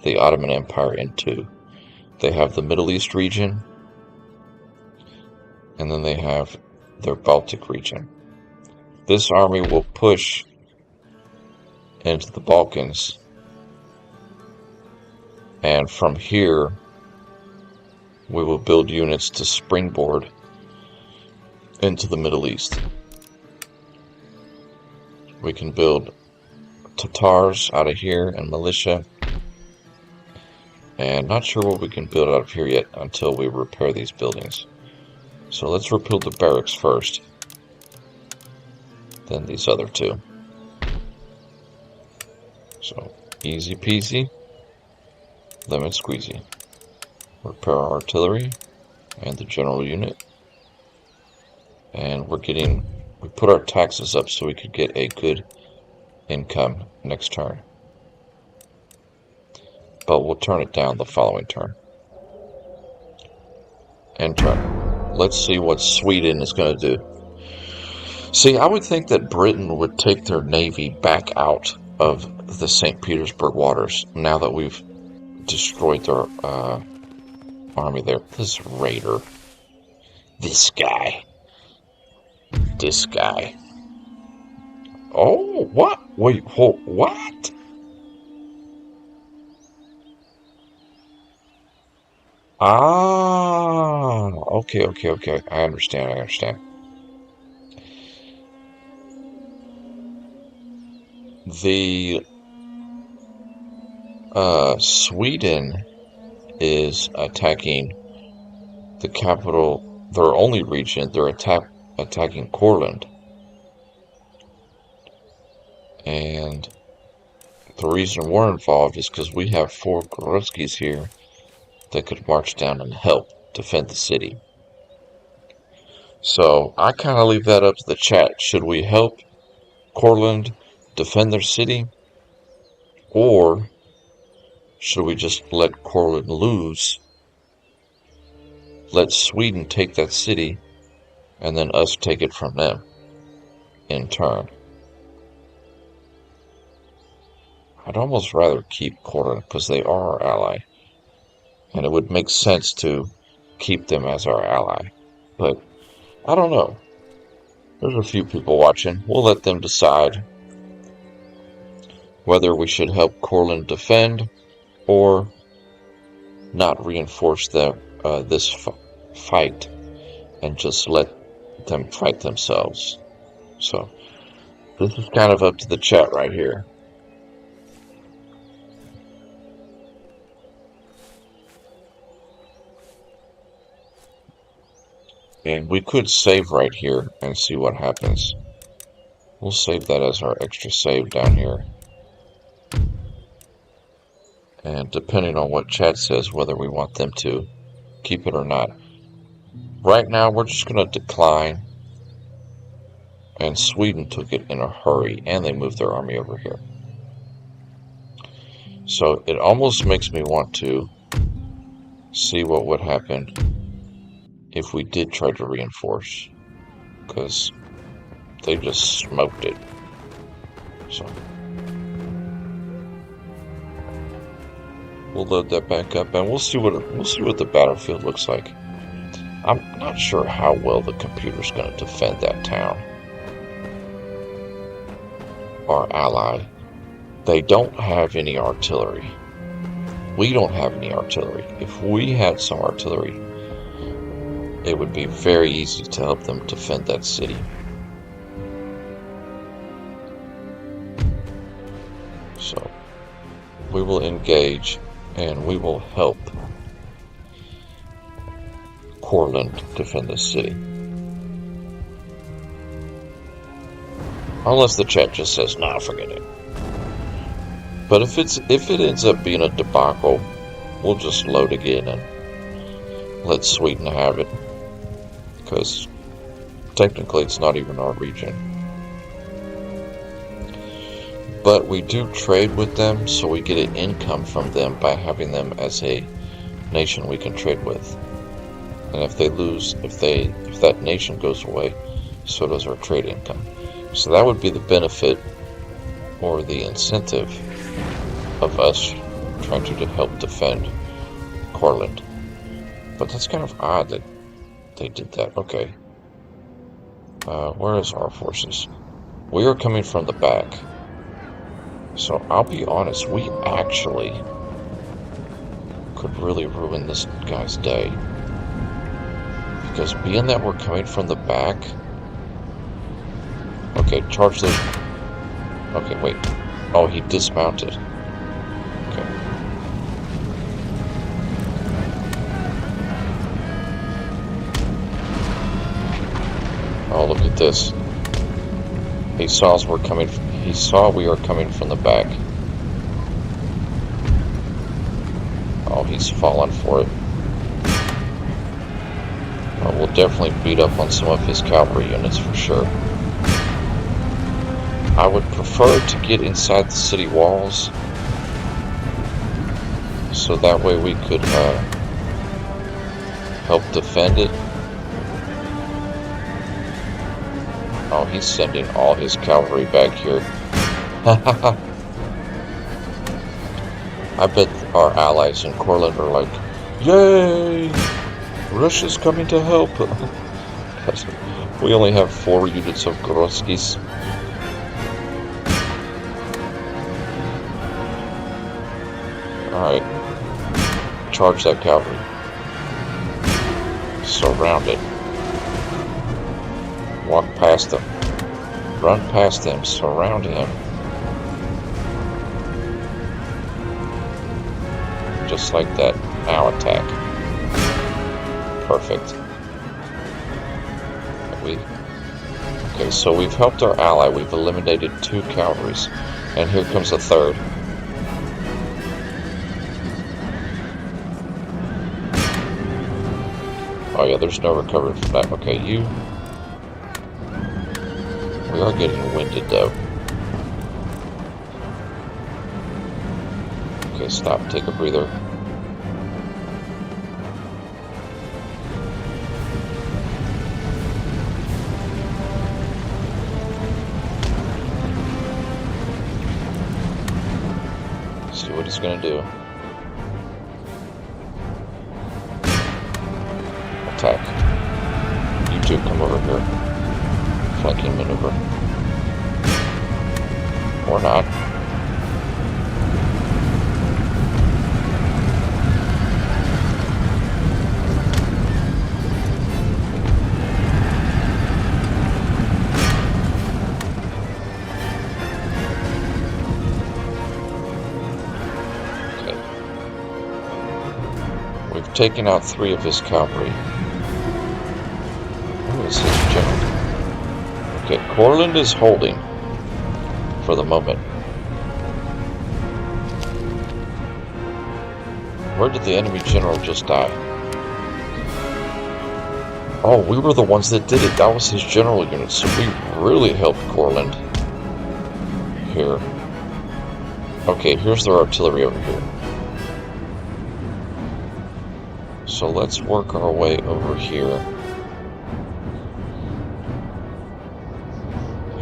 the Ottoman Empire in two. They have the Middle East region, and then they have their Baltic region. This army will push into the Balkans, and from here we will build units to springboard into the Middle East. We can build Tatars out of here and militia, and not sure what we can build out of here yet until we repair these buildings. So let's rebuild the barracks first, then these other two. So easy peasy, lemon squeezy. Repair our artillery and the general unit, and we put our taxes up so we could get a good income next turn, but we'll turn it down the following turn. End turn. Let's see what Sweden is going to do. See, I would think that Britain would take their navy back out of the St. Petersburg waters now that we've destroyed their army there. This raider, this guy. Oh, what? Wait, what? Ah, okay. I understand. The Sweden is attacking the capital, their only region. They're attacking Courland. And the reason we're involved is because we have 4 Gorutskis here that could march down and help defend the city. So I kind of leave that up to the chat. Should we help Courland defend their city? Or should we just let Courland lose, let Sweden take that city, and then us take it from them in turn? I'd almost rather keep Courland because they are our ally, and it would make sense to keep them as our ally. But I don't know. There's a few people watching. We'll let them decide whether we should help Courland defend or not reinforce this fight and just let them fight themselves. So this is kind of up to the chat right here. And we could save right here and see what happens. We'll save that as our extra save down here. And depending on what chat says, whether we want them to keep it or not. Right now, we're just going to decline. And Sweden took it in a hurry, and they moved their army over here. So it almost makes me want to see what would happen if we did try to reinforce, because they just smoked it. So we'll load that back up, and we'll see what the battlefield looks like. I'm not sure how well the computer's going to defend that town. Our ally, they don't have any artillery. We don't have any artillery. If we had some artillery, it would be very easy to help them defend that city. So we will engage and we will help Courland defend the city. Unless the chat just says, nah, forget it. But if it ends up being a debacle, we'll just load again and let Sweden have it. Because Technically, it's not even our region. But we do trade with them, so we get an income from them by having them as a nation we can trade with. And if they lose, if that nation goes away, so does our trade income. So that would be the benefit or the incentive of us trying to help defend Courland. But that's kind of odd that they did that. Okay. Where is our forces? We are coming from the back. So I'll be honest, we actually could really ruin this guy's day. Because being that we're coming from the back... Okay, charge the... Okay, wait. Oh, he dismounted. Okay. Oh, look at this. He saw we were coming from the back. Oh, he's fallen for it. We'll definitely beat up on some of his cavalry units for sure. I would prefer to get inside the city walls, so that way we could help defend it. Oh, he's sending all his cavalry back here. I bet our allies in Courland are like, yay! Russia's coming to help. We only have 4 units of Gorotskis. Alright. Charge that cavalry. Surround it. Walk past them. Run past them. Surround him. Just like that. Now attack. Perfect. Okay, so we've helped our ally. We've eliminated 2 cavalries. And here comes a 3rd. Oh yeah, there's no recovery from that. Okay, you... We are getting winded though. Okay, stop. Take a breather. See what he's gonna do. Attack. You two come over here. Flanking maneuver. Or not. Okay. We've taken out 3 of his cavalry. Who is his general? Okay, Courland is holding for the moment. Where did the enemy general just die? Oh, we were the ones that did it. That was his general unit, so we really helped Courland. Here. Okay, here's their artillery over here. So let's work our way over here.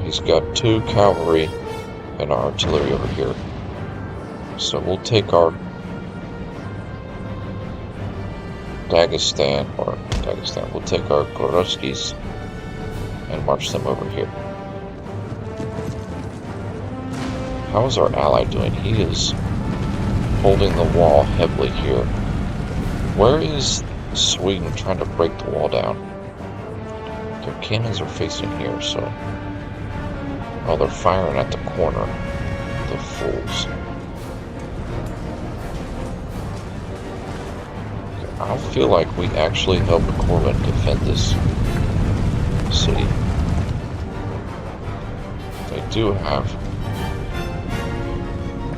He's got 2 cavalry and our artillery over here. So we'll take our Dagestan, we'll take our Gorotskis and march them over here. How is our ally doing? He is holding the wall heavily here. Where is Sweden trying to break the wall down? Their cannons are facing here, so... Oh, they're firing at the corner. The fools. I feel like we actually helped Courland defend this city. They do have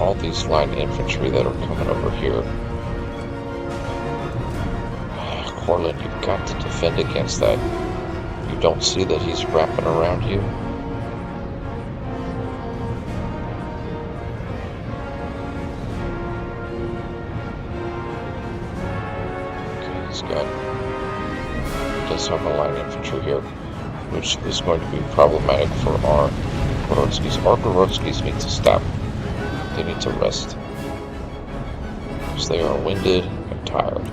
all these light infantry that are coming over here. Courland, you've got to defend against that. You don't see that he's wrapping around you? Okay, he's got... does have a line infantry here, which is going to be problematic for our Gorodskis. Our Gorodskis need to stop. They need to rest. Because they are winded and tired.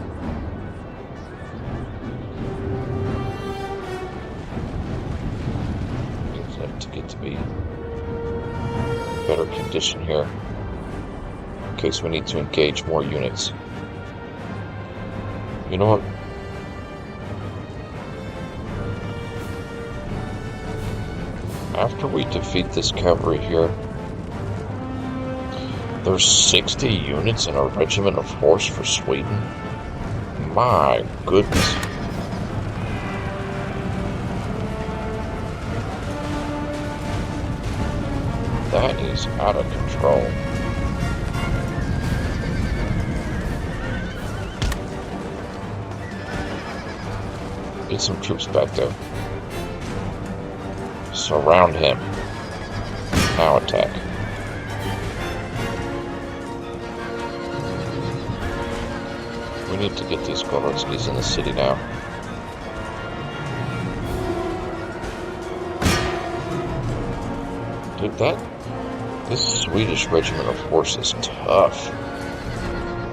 To get to be better condition here in case we need to engage more units. You know what? After we defeat this cavalry here, there's 60 units in a regiment of horse for Sweden. My goodness. That is out of control. Get some troops back there. Surround him. Now attack. We need to get these Gorodskis in the city now. Dude, this Swedish regiment of horse is tough.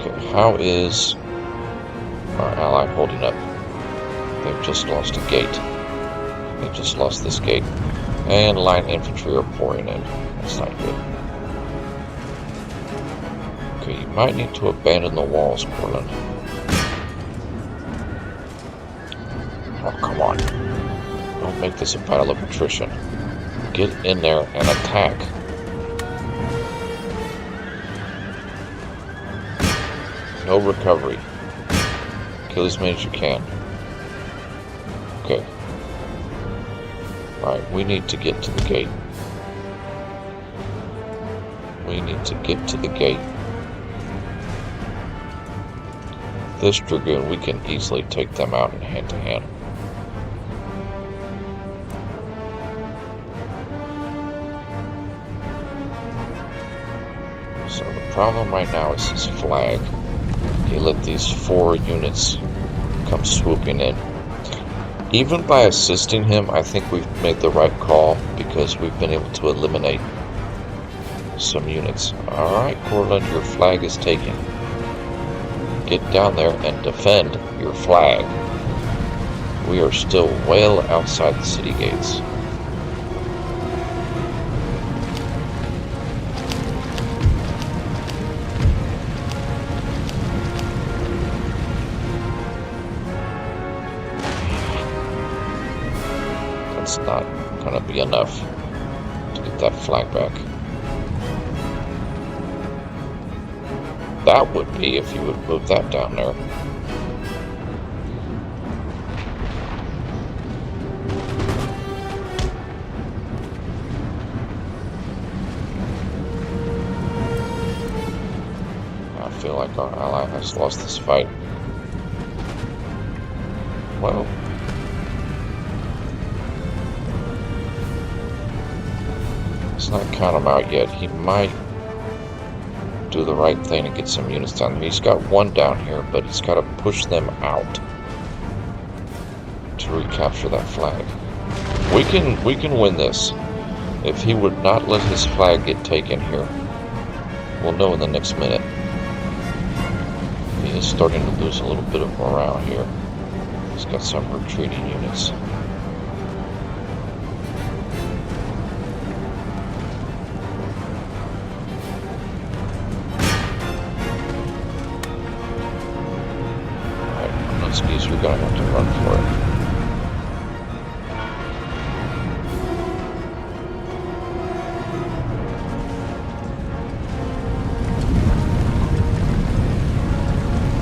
Okay, how is our ally holding up? They've just lost a gate. They just lost this gate. And line infantry are pouring in. That's not good. Okay, you might need to abandon the walls, Courland. Oh, come on. Don't make this a battle of attrition. Get in there and attack. No recovery. Kill as many as you can. Okay. Alright, we need to get to the gate. We need to get to the gate. This Dragoon, we can easily take them out in hand-to-hand. So the problem right now is his flag. He let these 4 units come swooping in. Even by assisting him, I think we've made the right call because we've been able to eliminate some units. Alright, Courland, your flag is taken. Get down there and defend your flag. We are still well outside the city gates. That's not gonna be enough to get that flag back. That would be if you would move that down there. I feel like our ally has lost this fight. Well, let's not count him out yet. He might do the right thing and get some units down there. He's got 1 down here, but he's got to push them out to recapture that flag. We can win this. If he would not let his flag get taken here, we'll know in the next minute. He is starting to lose a little bit of morale here. He's got some retreating units. You're going to have to run for it.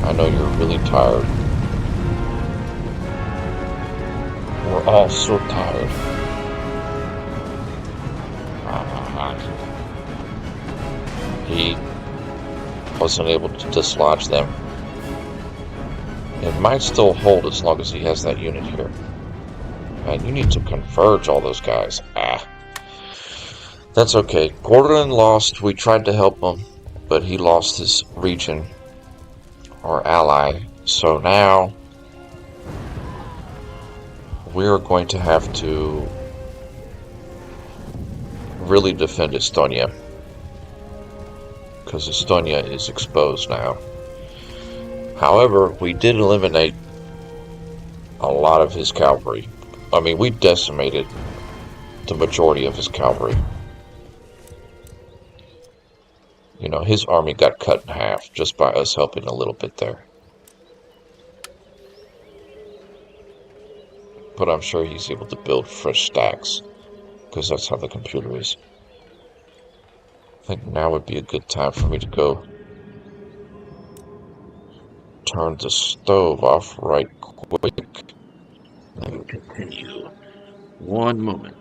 I know you're really tired. We're all so tired. He wasn't able to dislodge them. It might still hold as long as he has that unit here. Man, you need to converge all those guys. That's okay. Gordon lost. We tried to help him, but he lost his region, our ally. So now we're going to have to really defend Estonia, because Estonia is exposed now. However, we did eliminate a lot of his cavalry. I mean, we decimated the majority of his cavalry. You know, his army got cut in half just by us helping a little bit there. But I'm sure he's able to build fresh stacks, because that's how the computer is. I think now would be a good time for me to go turn the stove off right quick. Let me continue. One moment.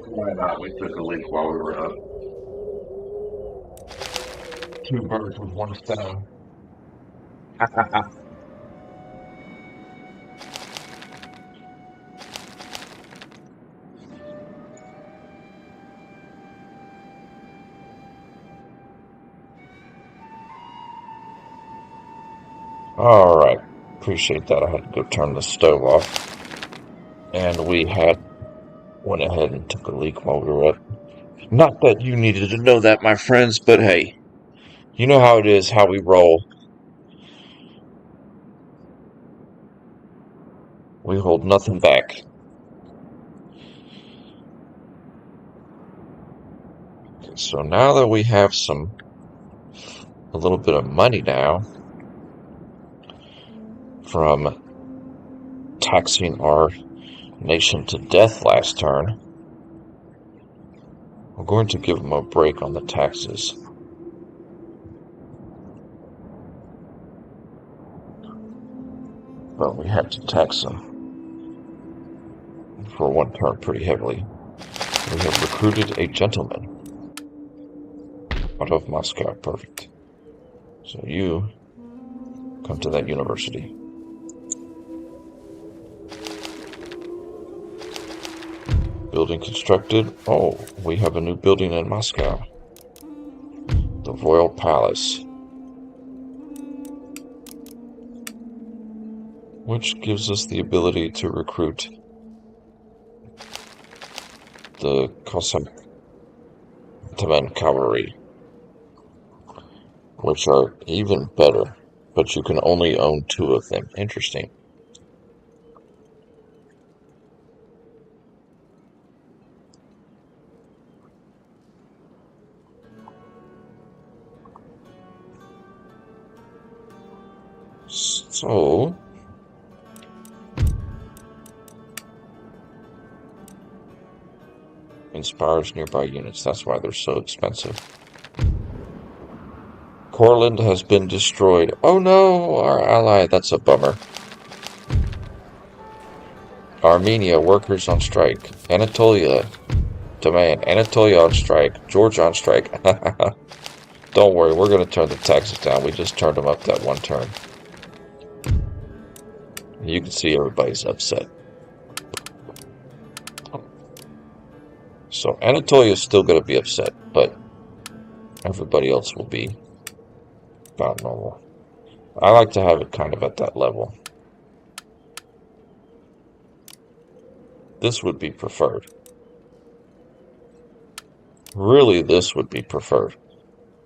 Why not? We took a leak while we were up. Two birds with one stone. Alright, appreciate that. I had to go turn the stove off. And we went ahead and took a leak while we were up. Not that you needed to know that, my friends, but hey, you know how it is, how we roll. We hold nothing back. Okay, so now that we have a little bit of money now from taxing our nation to death last turn, we're going to give them a break on the taxes. But we had to tax them for one turn pretty heavily. We have recruited a gentleman out of Moscow. Perfect. So you come to that university. Building constructed. Oh, we have a new building in Moscow. The Royal Palace. Which gives us the ability to recruit the Kosaman cavalry, which are even better, but you can only own 2 of them. Interesting. So inspires nearby units. That's why they're so expensive. Courland has been destroyed. Oh no, our ally. That's a bummer. Armenia, workers on strike. Anatolia, demand. Anatolia on strike. Georgia on strike. Don't worry, we're going to turn the taxes down. We just turned them up that one turn. You can see everybody's upset. So Anatolia is still going to be upset, but everybody else will be about normal. I like to have it kind of at that level. This would be preferred. Really, this would be preferred.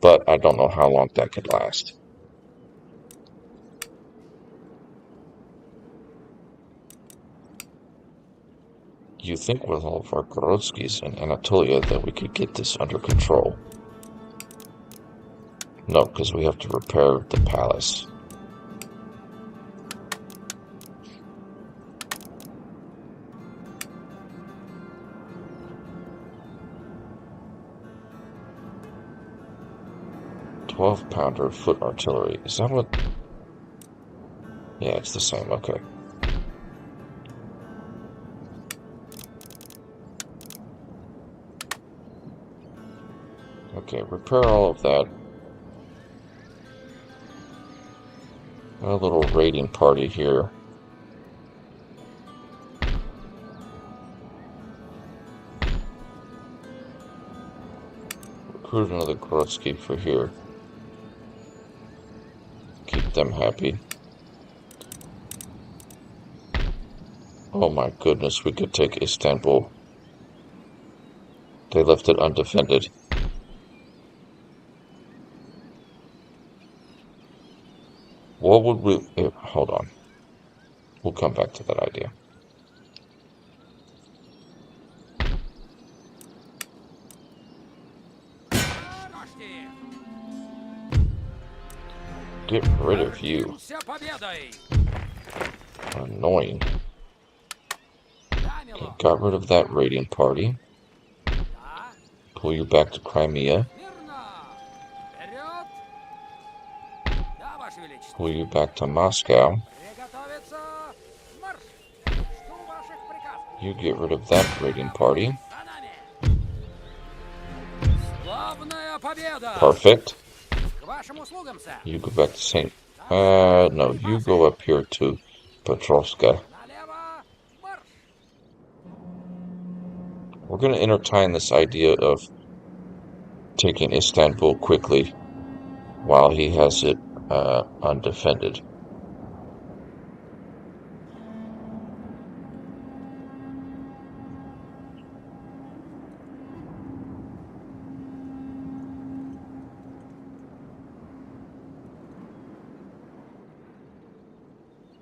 But I don't know how long that could last. You think with all of our Gorotskis in Anatolia that we could get this under control? No, because we have to repair the palace. £12-pounder foot artillery. Is that what? Yeah, it's the same. Okay. Okay, repair all of that. A little raiding party here. Recruit another Grotsky for here. Keep them happy. Oh my goodness, we could take Istanbul. They left it undefended. What would we... hold on. We'll come back to that idea. Get rid of you. Annoying. Okay, got rid of that raiding party. Pull you back to Crimea. Pull you back to Moscow. You get rid of that raiding party. Perfect. You go back to St. No, you go up here to Petrovska. We're going to entertain this idea of taking Istanbul quickly while he has it undefended.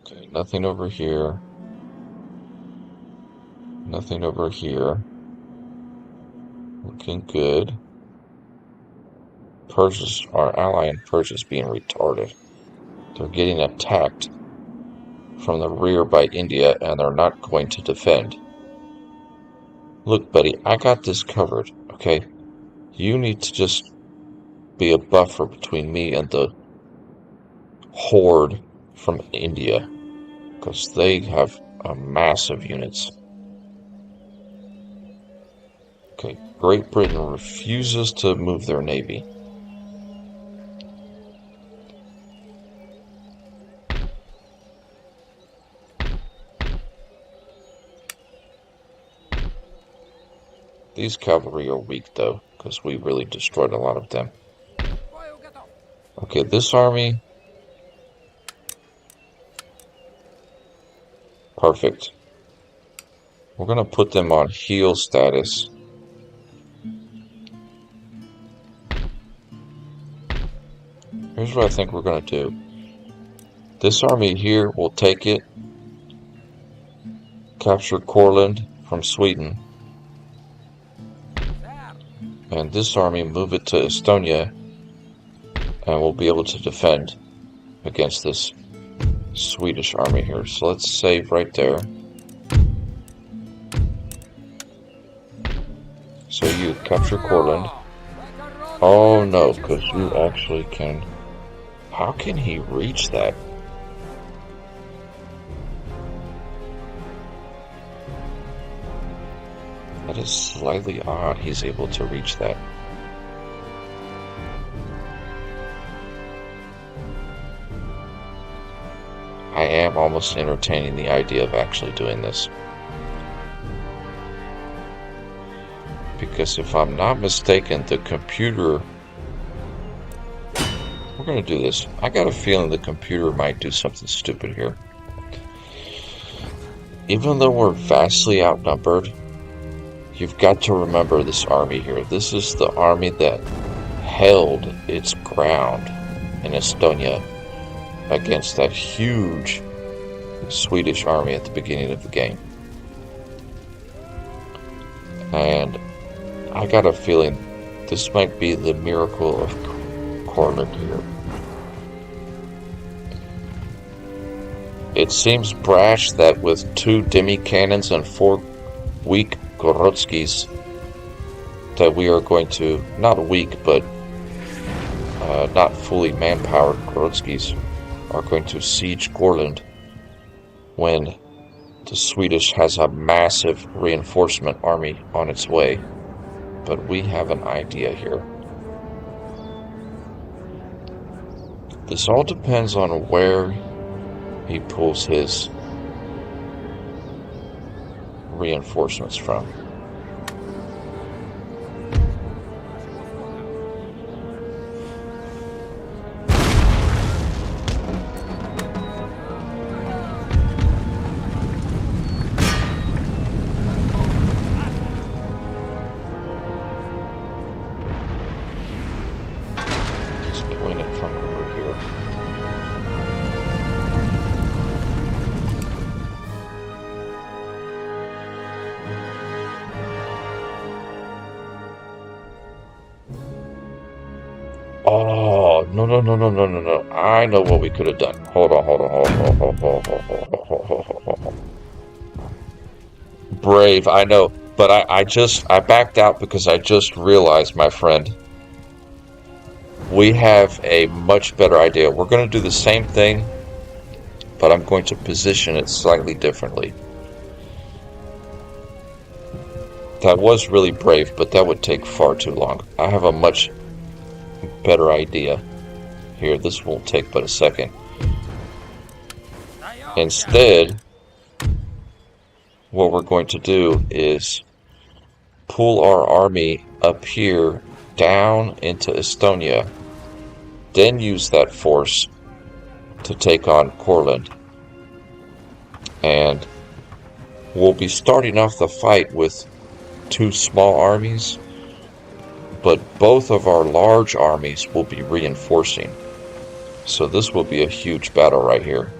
Okay, nothing over here. Nothing over here. Looking good. Persia's, our ally in Persia is being retarded. They're getting attacked from the rear by India, and they're not going to defend. Look, buddy, I got this covered, okay? You need to just be a buffer between me and the horde from India, because they have massive units. Okay, Great Britain refuses to move their navy. These cavalry are weak, though, because we really destroyed a lot of them. Okay, this army... Perfect. We're going to put them on heel status. Here's what I think we're going to do. This army here will take it, capture Courland from Sweden, and this army move it to Estonia, and we'll be able to defend against this Swedish army here. So let's save right there. So you capture Courland. Oh no, because you actually can... How can he reach that? That is slightly odd he's able to reach that. I am almost entertaining the idea of actually doing this. Because if I'm not mistaken, the computer... We're going to do this. I got a feeling the computer might do something stupid here. Even though we're vastly outnumbered, you've got to remember this army here. This is the army that held its ground in Estonia against that huge Swedish army at the beginning of the game. And I got a feeling this might be the miracle of Courland here. It seems brash that with 2 demi-cannons and 4 weak Gorotskis that we are going to, not weak, but not fully man-powered Gorotskis are going to siege Courland when the Swedish has a massive reinforcement army on its way. But we have an idea here. This all depends on where he pulls his reinforcements from. Just point it from over here. Oh, no. I know what we could have done. Hold on. Brave, I know. But I backed out because I just realized, my friend, we have a much better idea. We're going to do the same thing, but I'm going to position it slightly differently. That was really brave, but that would take far too long. I have a much better idea here. This won't take but a second. Instead, what we're going to do is pull our army up here down into Estonia, then use that force to take on Courland. And we'll be starting off the fight with 2 small armies, but both of our large armies will be reinforcing. So this will be a huge battle right here.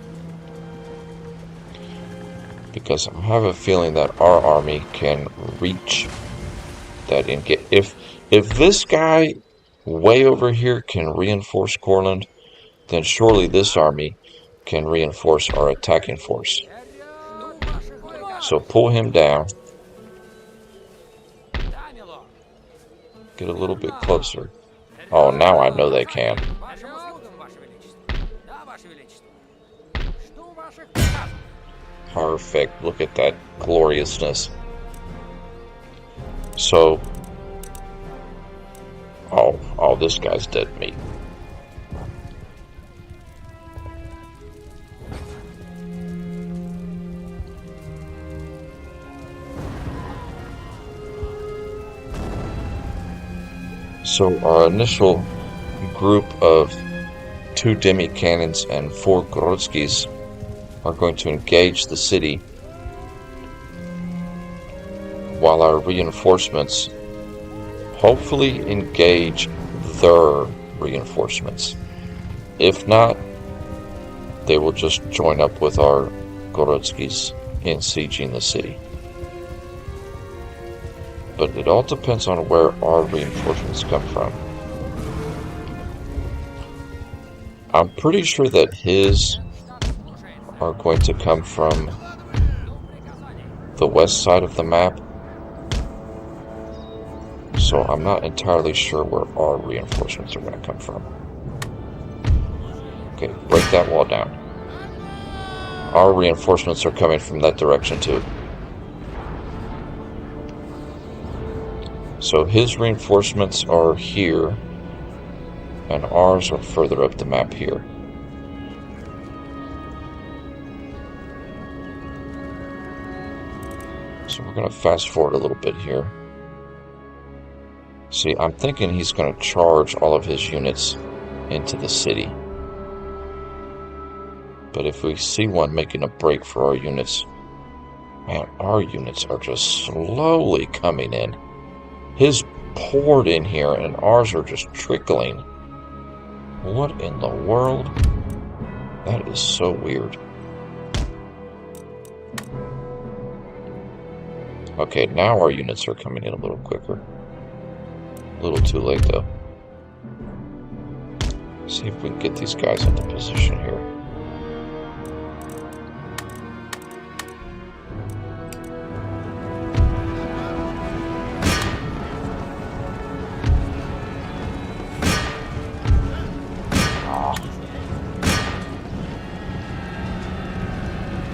Because I have a feeling that our army can reach that engage. If this guy way over here can reinforce Courland, then surely this army can reinforce our attacking force. So pull him down. Get a little bit closer. Oh, now I know they can. Perfect. Look at that gloriousness. So, oh, this guy's dead meat. So our initial group of 2 demi-cannons and 4 Gorotskis are going to engage the city, while our reinforcements hopefully engage their reinforcements. If not, they will just join up with our Gorotskis in sieging the city. But it all depends on where our reinforcements come from. I'm pretty sure that his are going to come from the west side of the map. So I'm not entirely sure where our reinforcements are going to come from. Okay, break that wall down. Our reinforcements are coming from that direction too. So his reinforcements are here, and ours are further up the map here. So we're going to fast forward a little bit here. See, I'm thinking he's going to charge all of his units into the city. But if we see one making a break for our units, man, our units are just slowly coming in. His poured in here and ours are just trickling. What in the world? That is so weird. Okay, now our units are coming in a little quicker. A little too late though. See if we can get these guys into position here.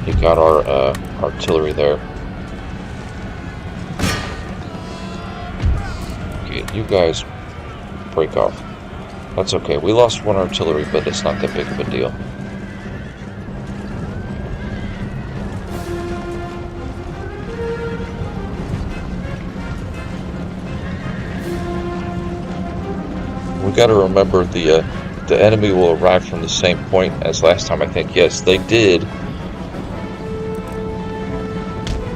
We got our artillery there. Okay, you guys break off. That's okay. We lost one artillery, but it's not that big of a deal. We got to remember the enemy will arrive from the same point as last time. I think yes, they did.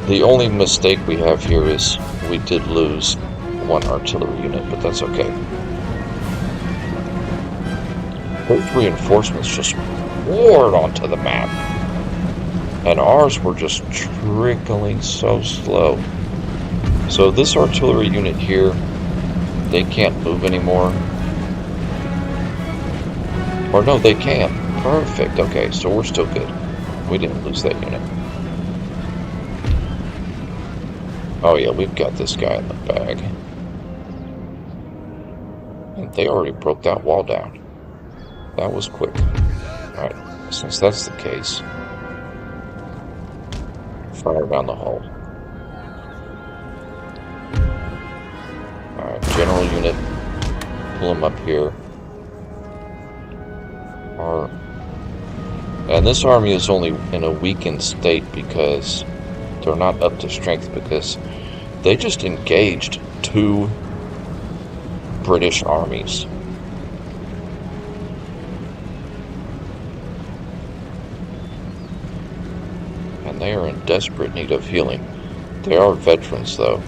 The only mistake we have here is we did lose one artillery unit, but that's okay. Both reinforcements just poured onto the map. And ours were just trickling so slow. So this artillery unit here, they can't move anymore. Or no, they can. Perfect. Okay, so we're still good. We didn't lose that unit. Oh yeah, we've got this guy in the bag. And they already broke that wall down. That was quick. Alright, since that's the case, fire down the hole. Alright, general unit, pull them up here. And this army is only in a weakened state because they're not up to strength, because they just engaged 2 British armies. And they are in desperate need of healing. They are veterans, though.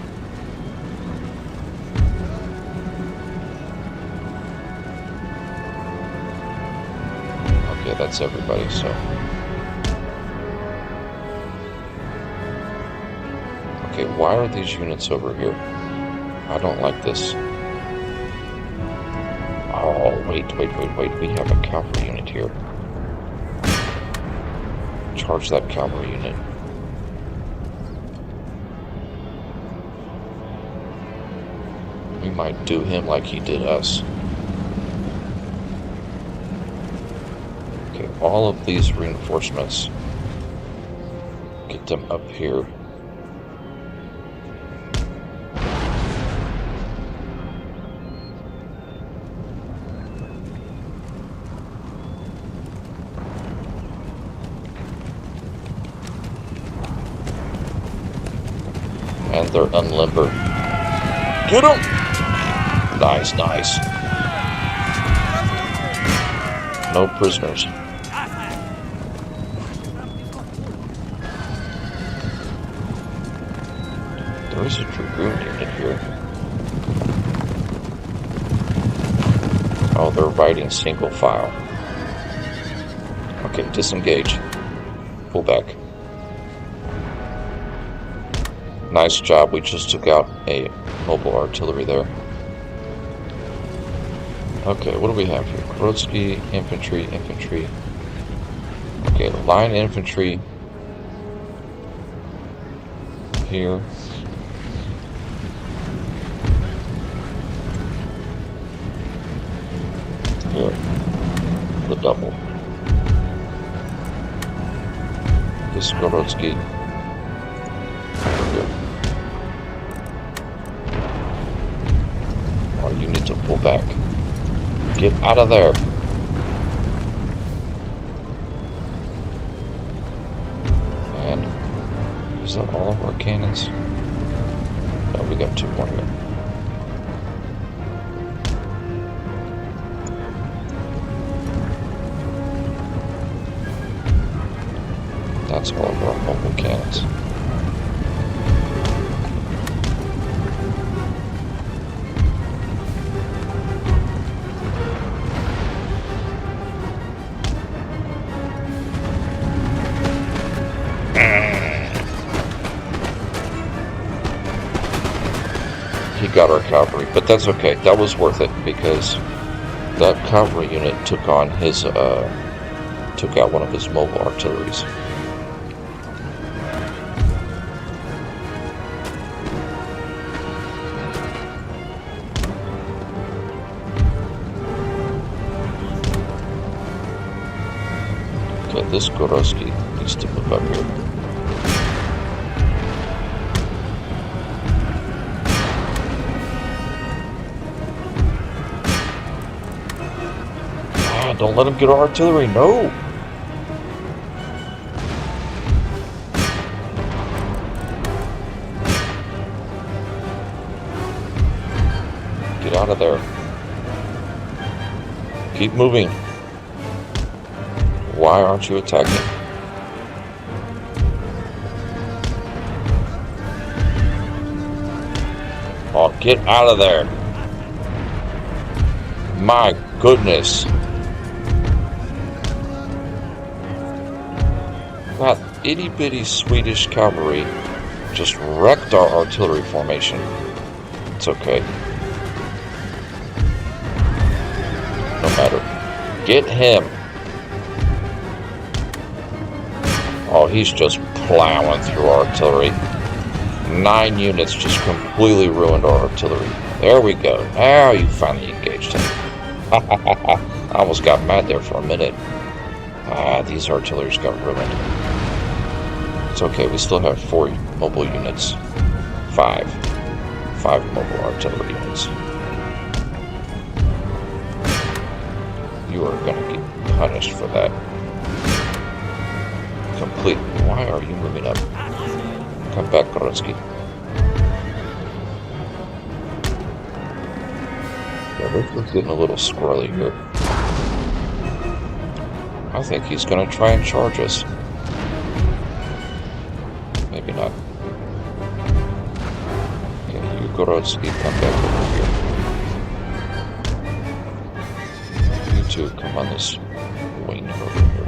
Okay, that's everybody, so... Okay, why are these units over here? I don't like this. Oh, wait. We have a cavalry unit here. Charge that cavalry unit. We might do him like he did us. Okay, all of these reinforcements, get them up here. And they're unlimbered. Get them! Nice. No prisoners. There is a dragoon unit here. Oh, they're riding single file. Okay, disengage. Pull back. Nice job, we just took out a mobile artillery there. Okay, what do we have here? Krotsky, infantry. Okay, line infantry here. Here, the double. This Krotsky. You need to pull back. Get out of there. And is that all of our cannons? No, we got 2 more here. That's all of our mobile cannons. He got our cavalry, but that's okay. That was worth it because that cavalry unit took on his, took out one of his mobile artilleries. Okay, this Gorosky needs to move up here. Don't let him get our artillery, no! Get out of there. Keep moving. Why aren't you attacking? Oh, get out of there. My goodness. That itty-bitty Swedish cavalry just wrecked our artillery formation. It's okay. No matter. Get him. Oh, he's just plowing through our artillery. 9 units just completely ruined our artillery. There we go. Now you finally engaged him. I almost got mad there for a minute. These artilleries got ruined. It's okay, we still have 4 mobile units. 5 mobile artillery units. You are gonna get punished for that. Completely. Why are you moving up? Come back, Gorosky. Yeah, this is getting a little squirrely here. I think he's gonna try and charge us. Maybe not. Okay, you Gorosky, come back over here. You two, come on this wing over here.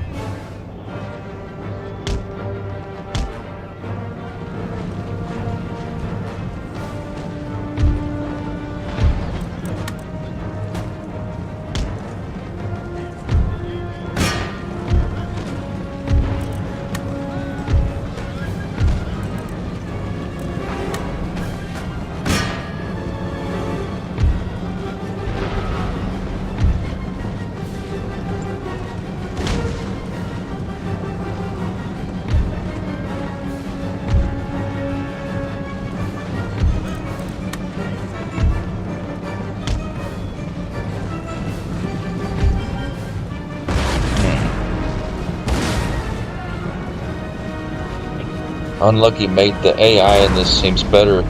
Unlucky mate, the AI in this seems better.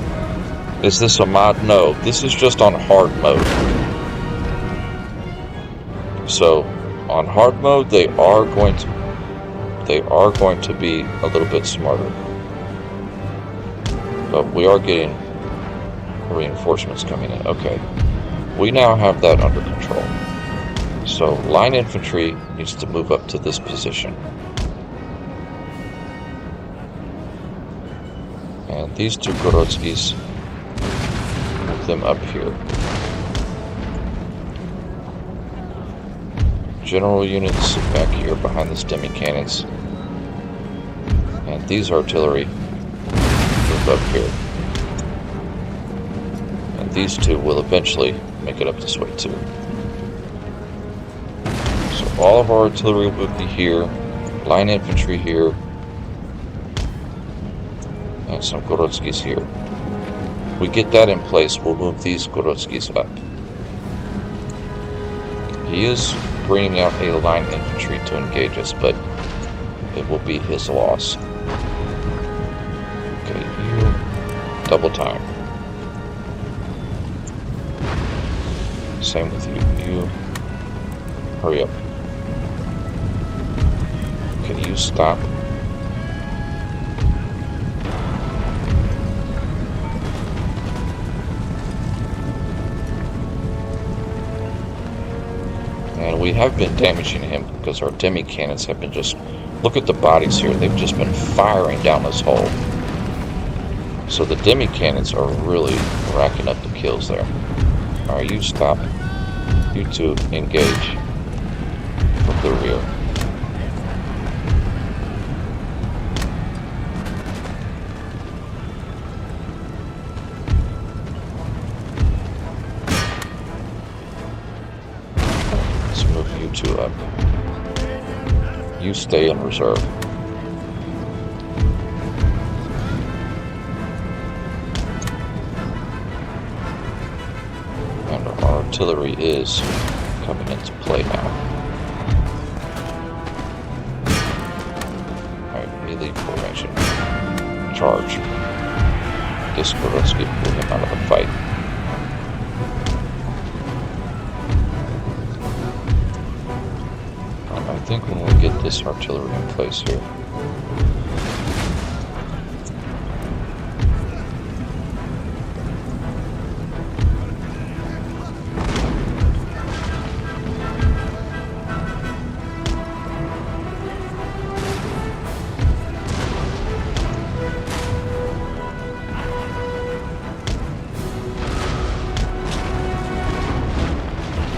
Is this a mod? No, this is just on hard mode. So, on hard mode, they are going to be a little bit smarter. But we are getting reinforcements coming in. Okay, we now have that under control. So, line infantry needs to move up to this position. And these 2 Gorotskis, move them up here. General units back here behind the Demi cannons. And these artillery move up here. And these 2 will eventually make it up this way too. So all of our artillery will be here, line infantry here, and some Gorotskis here. We get that in place, we'll move these Gorotskis up. He is bringing out a line infantry to engage us, but it will be his loss. Okay, you double time. Same with you. You hurry up. Can you stop we have been damaging him because our demi cannons have been just... Look at the bodies here. They've just been firing down this hole. So the demi cannons are really racking up the kills there. Alright, you stop. You two engage from the rear. Let's move you two up. You stay in reserve. And our artillery is coming into play now. Alright, melee formation. Charge. Discord, let's get him out of the fight. I think when we get this artillery in place here.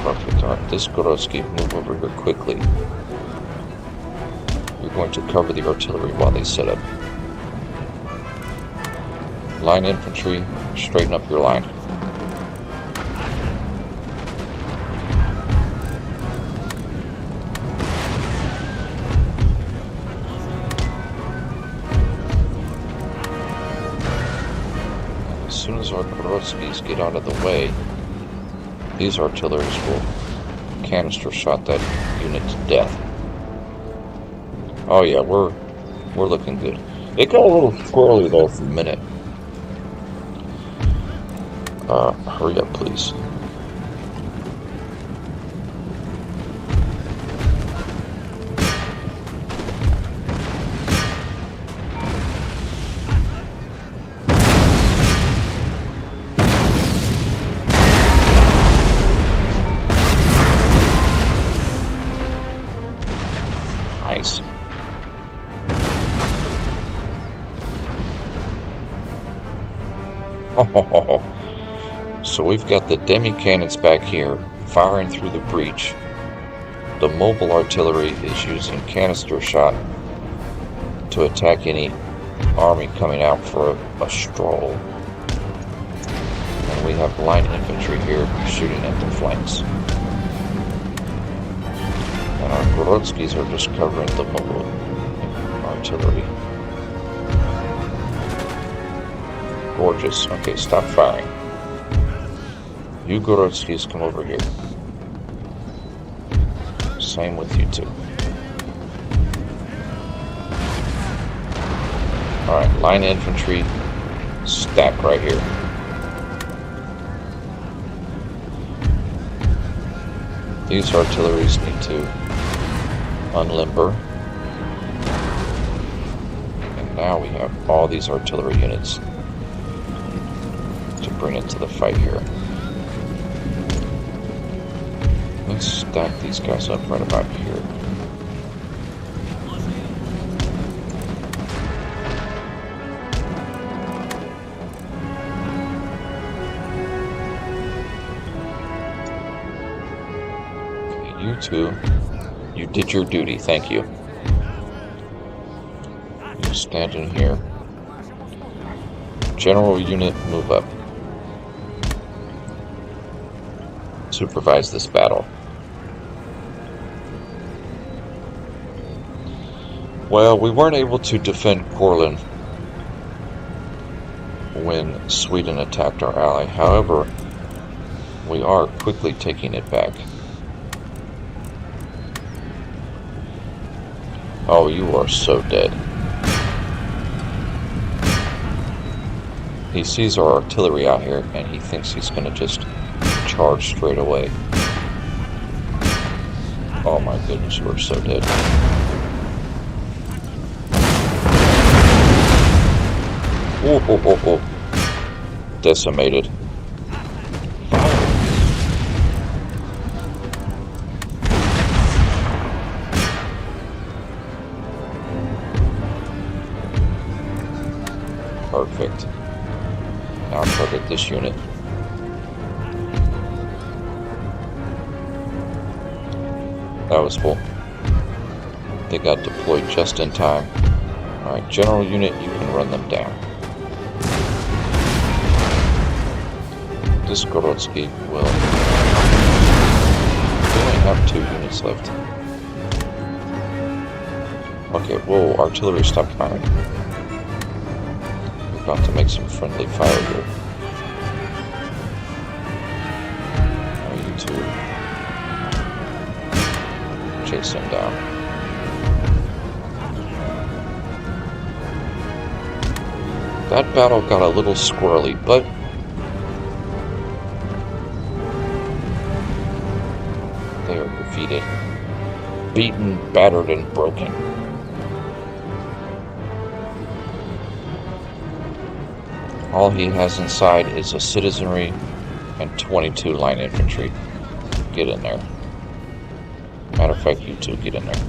Perfect. Alright, this Gorosky, move over here quickly. You're going to cover the artillery while they set up. Line infantry, straighten up your line. And as soon as our Gorotskis get out of the way, these artilleries will canister shot that unit to death. Oh yeah, we're looking good. It got a little squirrely though for a minute. Hurry up, please. Nice. So we've got the demi cannons back here firing through the breach. The mobile artillery is using canister shot to attack any army coming out for a stroll. And we have line infantry here shooting at the flanks. And our Gorotskis are just covering the mobile artillery. Gorgeous. Okay, stop firing. You Gorotskis come over here. Same with you two. Alright, line infantry, stack right here. These artilleries need to unlimber. And now we have all these artillery units to bring into the fight here. Let's stack these guys up right about here. Okay, you two, you did your duty, thank you. You stand in here. General unit, move up. Supervise this battle. Well, we weren't able to defend Courland when Sweden attacked our ally. However, we are quickly taking it back. Oh, you are so dead. He sees our artillery out here and he thinks he's going to just charge straight away. Oh my goodness, we're so dead. Oh. Decimated. Perfect. Now target this unit. That was full. They got deployed just in time. Alright, general unit, you can run them down. This Gorotsky will... We only have 2 units left. Okay, whoa, artillery, stop firing. We're about to make some friendly fire here. Now you two chase him down. That battle got a little squirrely, but they are defeated. Beaten, battered, and broken. All he has inside is a citizenry and 22 line infantry. Get in there. Matter of fact, you two get in there.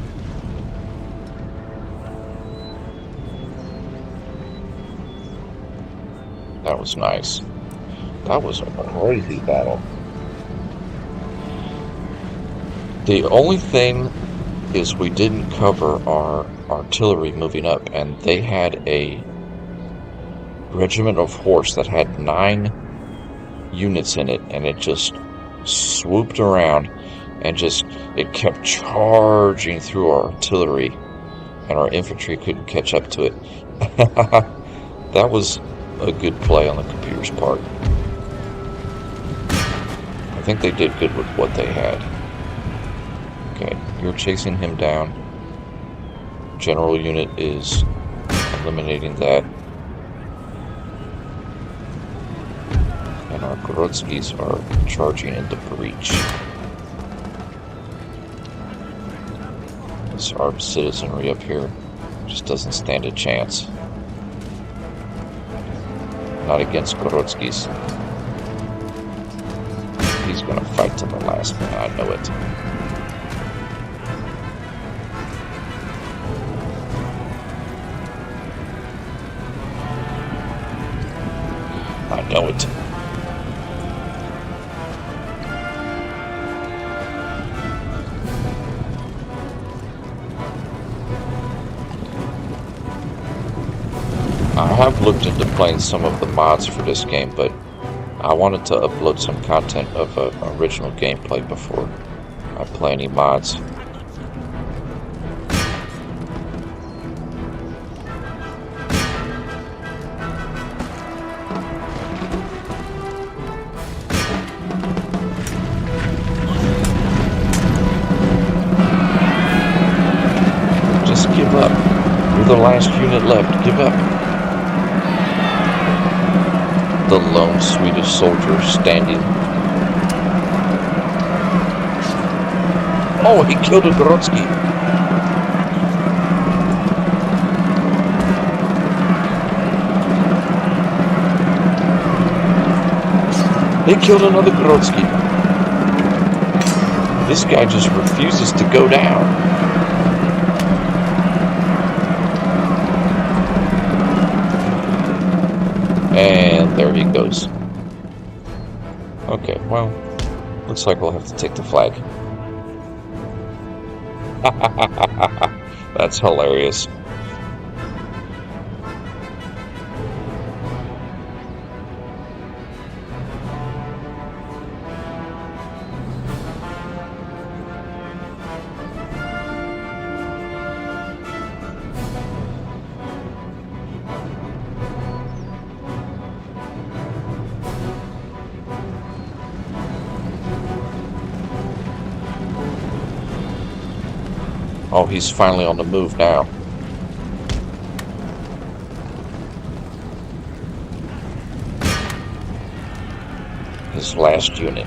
That was nice. That was a crazy battle. The only thing is we didn't cover our artillery moving up, and they had a regiment of horse that had 9 units in it, and it just swooped around and it kept charging through our artillery, and our infantry couldn't catch up to it. That was a good play on the computer's part. I think they did good with what they had. Okay, you're chasing him down. General unit is eliminating that. And our Gorotskis are charging into breach. This armed citizenry up here just doesn't stand a chance. Not against Gorotskis. He's gonna fight to the last man, I know it. I know it. I have looked into playing some of the mods for this game, but I wanted to upload some content of original gameplay before I play any mods. Just give up. You're the last unit left. Give up. The lone Swedish soldier standing. Oh, he killed a Gorotsky. He killed another Gorotsky. This guy just refuses to go down. And there he goes. Okay, well, looks like we'll have to take the flag. That's hilarious. Oh, he's finally on the move now. His last unit.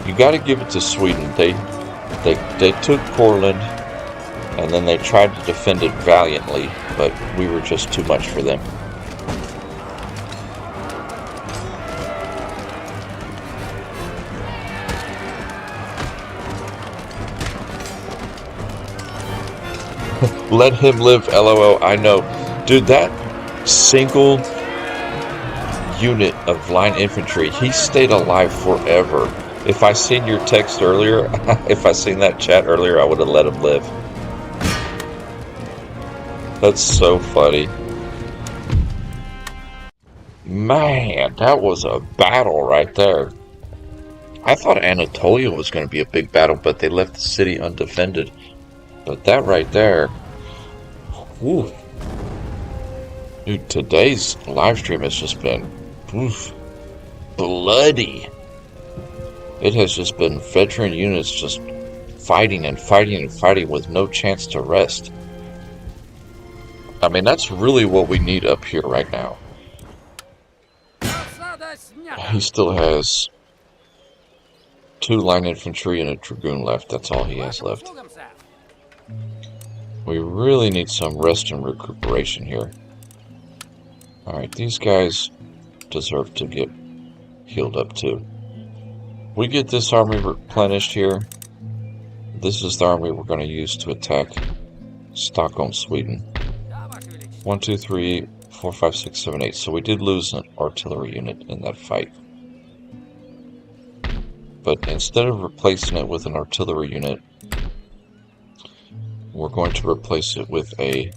you got to give it to Sweden. They took Courland, and then they tried to defend it valiantly, but we were just too much for them. Let him live, LOL. I know. Dude, that single unit of line infantry, he stayed alive forever. If I seen your text earlier, if I seen that chat earlier, I would have let him live. That's so funny. Man, that was a battle right there. I thought Anatolia was going to be a big battle, but they left the city undefended. But that right there, whew. Dude, today's live stream has just been bloody. It has just been veteran units just fighting and fighting and fighting with no chance to rest. I mean, that's really what we need up here right now. He still has 2 line infantry and a dragoon left. That's all he has left. We really need some rest and recuperation here. Alright, these guys deserve to get healed up too. We get this army replenished here. This is the army we're going to use to attack Stockholm, Sweden. 1, 2, 3, 4, 5, 6, 7, 8. So we did lose an artillery unit in that fight. But instead of replacing it with an artillery unit, we're going to replace it with a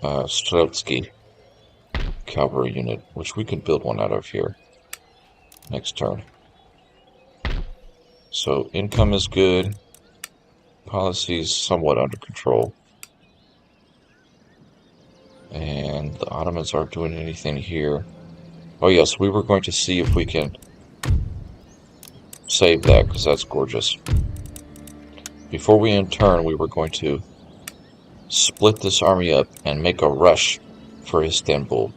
Streltsky cavalry unit, which we can build one out of here next turn. So income is good, policy is somewhat under control, and the Ottomans aren't doing anything here. Oh yes, we were going to see if we can save that, because that's gorgeous. Before we in turn, we were going to split this army up and make a rush for Istanbul.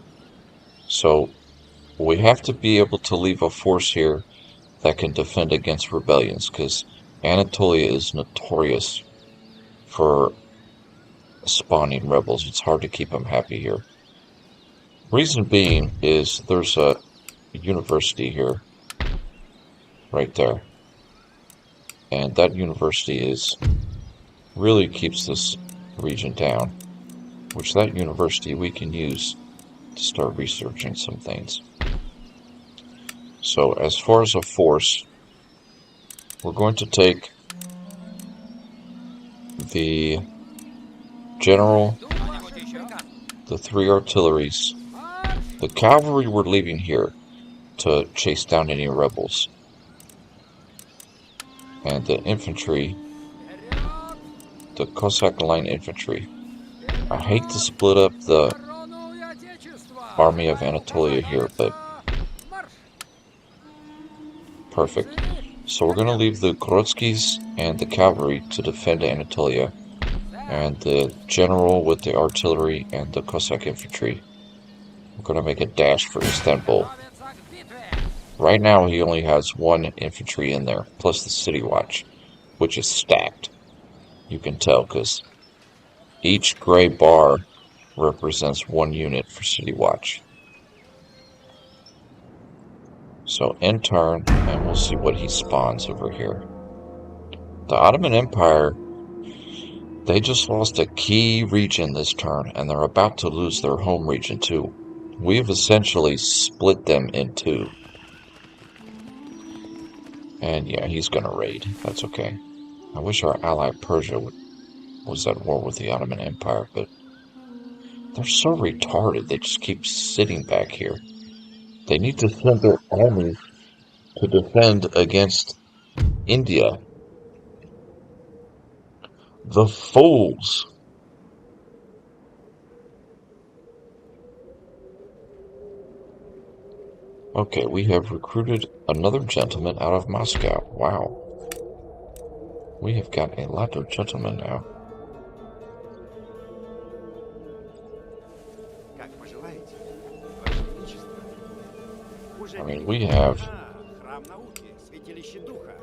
So we have to be able to leave a force here that can defend against rebellions, because Anatolia is notorious for spawning rebels. It's hard to keep them happy here. Reason being is there's a university here, right there, and that university really keeps this region down, which that university we can use to start researching some things. So as far as a force, we're going to take the general, the 3 artilleries, the cavalry we're leaving here to chase down any rebels, and the infantry, the Cossack line infantry. I hate to split up the army of Anatolia here, but perfect. So we're going to leave the Grotskys and the cavalry to defend Anatolia, and the general with the artillery and the Cossack infantry, we're going to make a dash for Istanbul. Right now he only has 1 infantry in there, plus the city watch, which is stacked. You can tell, because each gray bar represents 1 unit for city watch. So end turn, and we'll see what he spawns over here. The Ottoman Empire, they just lost a key region this turn, and they're about to lose their home region too. We've essentially split them in 2. And yeah, he's gonna raid. That's okay. I wish our ally Persia was at war with the Ottoman Empire, but they're so retarded. They just keep sitting back here. They need to send their armies to defend against India. The fools! Okay, we have recruited another gentleman out of Moscow. Wow. We have got a lot of gentlemen now. I mean, we have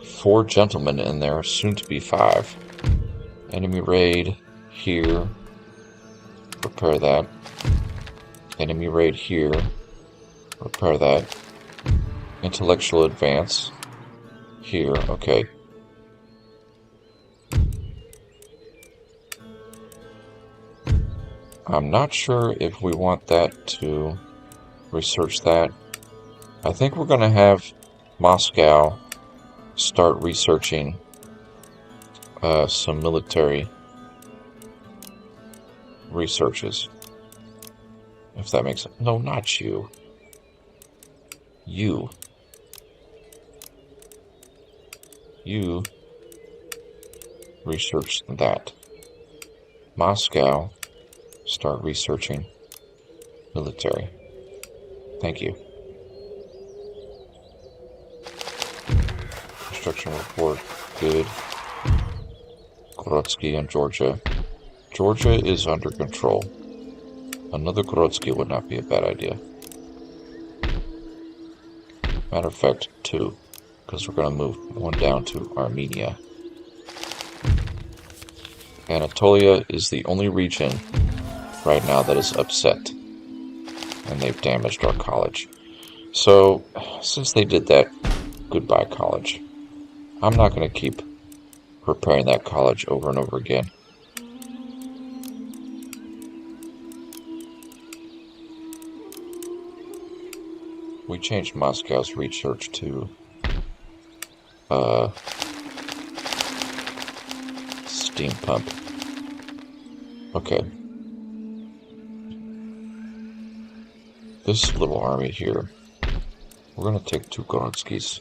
4 gentlemen in there, soon to be 5. Enemy raid here. Repair that. Enemy raid here. Repair that. Intellectual advance here. Okay. I'm not sure if we want that to research that. I think we're going to have Moscow start researching some military researches. If that makes sense. No, not you. You. You research that. Moscow start researching military. Thank you. Construction report, good. Grodzki and Georgia. Georgia is under control. Another Grodzki would not be a bad idea. Matter of fact, 2, because we're going to move 1 down to Armenia. Anatolia is the only region right now that is upset, and they've damaged our college. So, since they did that, goodbye college. I'm not going to keep repairing that college over and over again. We changed Moscow's research to steam pump. Okay. This little army here, we're going to take 2 Gorodskis.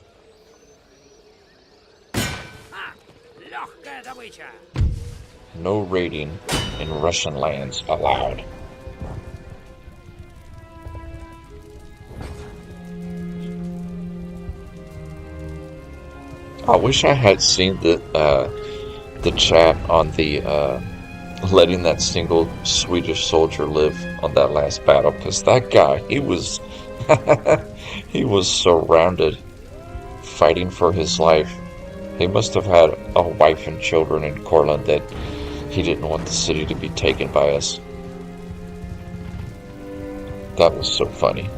No raiding in Russian lands allowed. I wish I had seen the chat on the letting that single Swedish soldier live on that last battle, because that guy, he was he was surrounded, fighting for his life. He must have had a wife and children in Courland that he didn't want the city to be taken by us. That was so funny.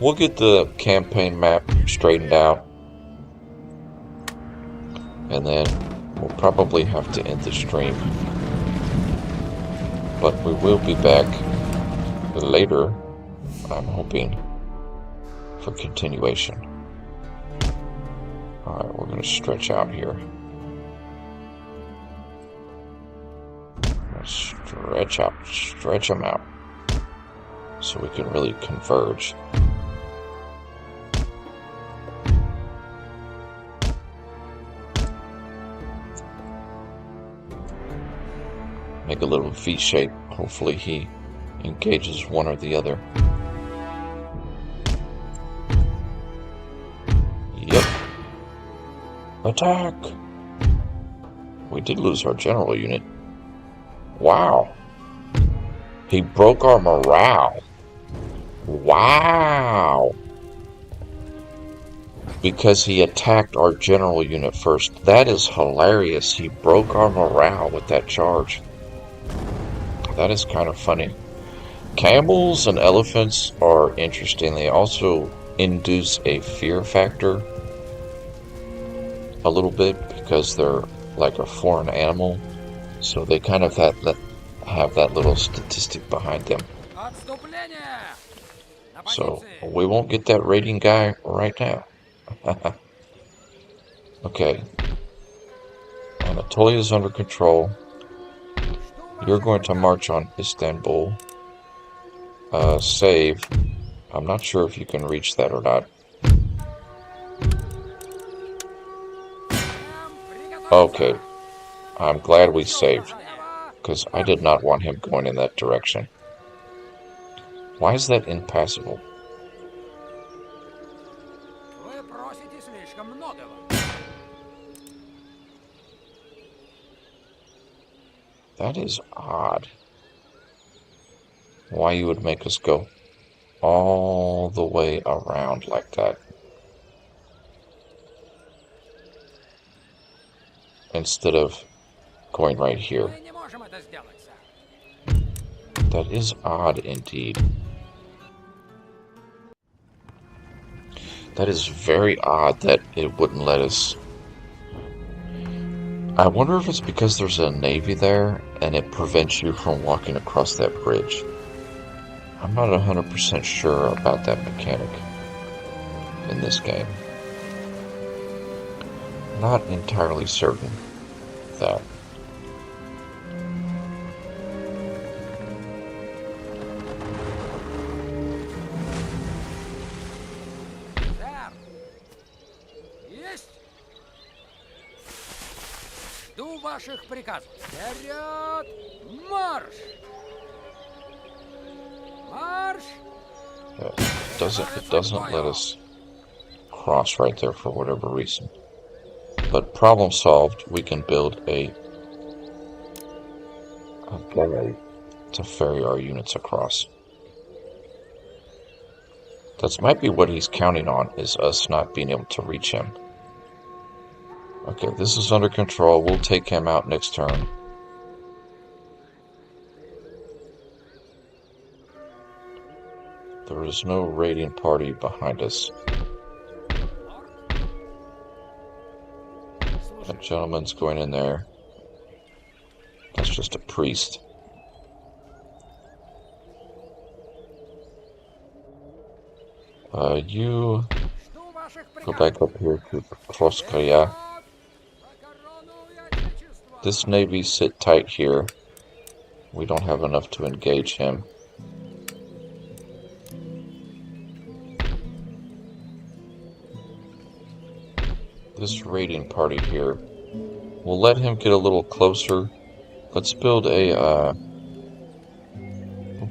We'll get the campaign map straightened out, and then we'll probably have to end the stream. But we will be back later, I'm hoping, for continuation. Alright, we're going to stretch out here. Stretch them out, so we can really converge. Make a little V shape. Hopefully he engages one or the other. Yep. Attack! We did lose our general unit. Wow. He broke our morale. Wow. Because he attacked our general unit first. That is hilarious. He broke our morale with that charge. That is kind of funny. Camels and elephants are interesting. They also induce a fear factor a little bit because they're like a foreign animal. So they kind of have that little statistic behind them. So we won't get that raiding guy right now. Okay. Anatolia is under control. You're going to march on Istanbul. Save. I'm not sure if you can reach that or not. Okay. I'm glad we saved, because I did not want him going in that direction. Why is that impassable? That is odd. Why you would make us go all the way around like that. Instead of going right here. Мы не можем это сделать, сэр. That is odd indeed. That is very odd that it wouldn't let us. I wonder if it's because there's a navy there and it prevents you from walking across that bridge. I'm not 100% sure about that mechanic in this game. Not entirely certain of that. Сэр! Есть! Жду ваших приказов. Вперед! Марш! Марш! It doesn't let us cross right there for whatever reason. But problem solved, we can build a galley to ferry our units across. That might be what he's counting on, is us not being able to reach him. Okay, this is under control. We'll take him out next turn. There is no raiding party behind us. That gentleman's going in there. That's just a priest. You Жду ваших go приказов. back up here to Kroskaya. За корону и отечество! This navy sit tight here. We don't have enough to engage him. This raiding party here, we'll let him get a little closer. Let's build we'll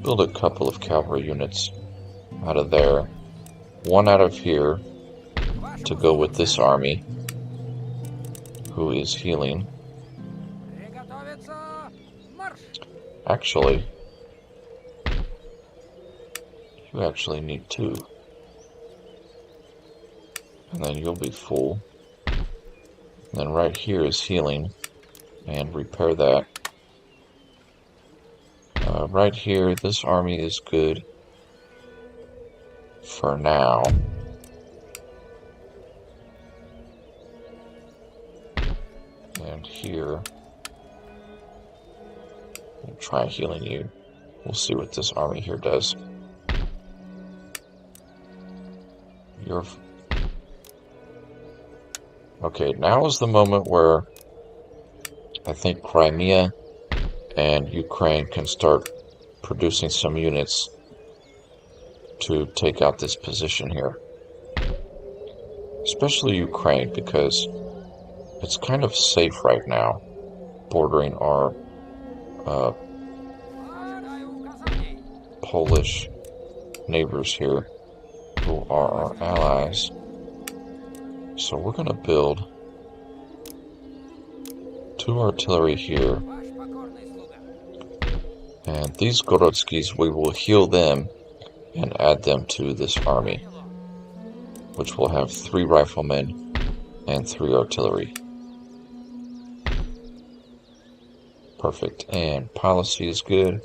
build a couple of cavalry units out of there. One out of here to go with this army, who is healing. Приготовиться! Марш! Actually, you actually need two. And then you'll be full. And then right here is healing, and repair that. Right here, this army is good for now. And here, we'll try healing you. We'll see what this army here does. You're... Okay, now is the moment where I think Crimea and Ukraine can start producing some units to take out this position here. Especially Ukraine, because it's kind of safe right now, bordering our Ожидаю указаний! Polish neighbors here, who are our allies. So we're going to build 2 artillery here, Ваш покорный слуга! and these Gorodskis, we will heal them and add them to this army, which will have 3 riflemen and 3 artillery. Perfect. And policy is good.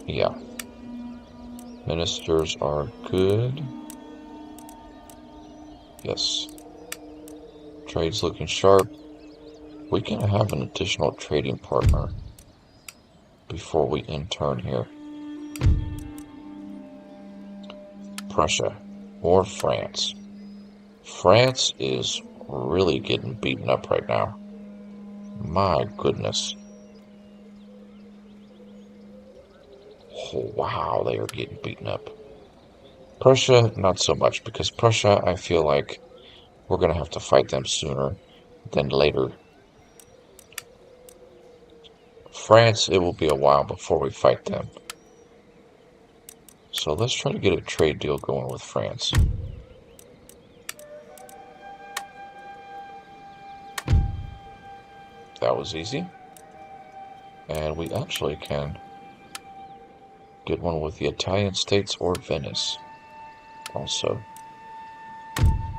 Yeah. Ministers are good. Yes. Trade's looking sharp. We can have an additional trading partner before we end turn here. Prussia or France. France is really getting beaten up right now. My goodness. Oh, wow, they are getting beaten up. Prussia, not so much, because Prussia, I feel like we're going to have to fight them sooner than later. France, it will be a while before we fight them. So let's try to get a trade deal going with France. That was easy. And we actually can Get one with the Italian states or Venice. Also,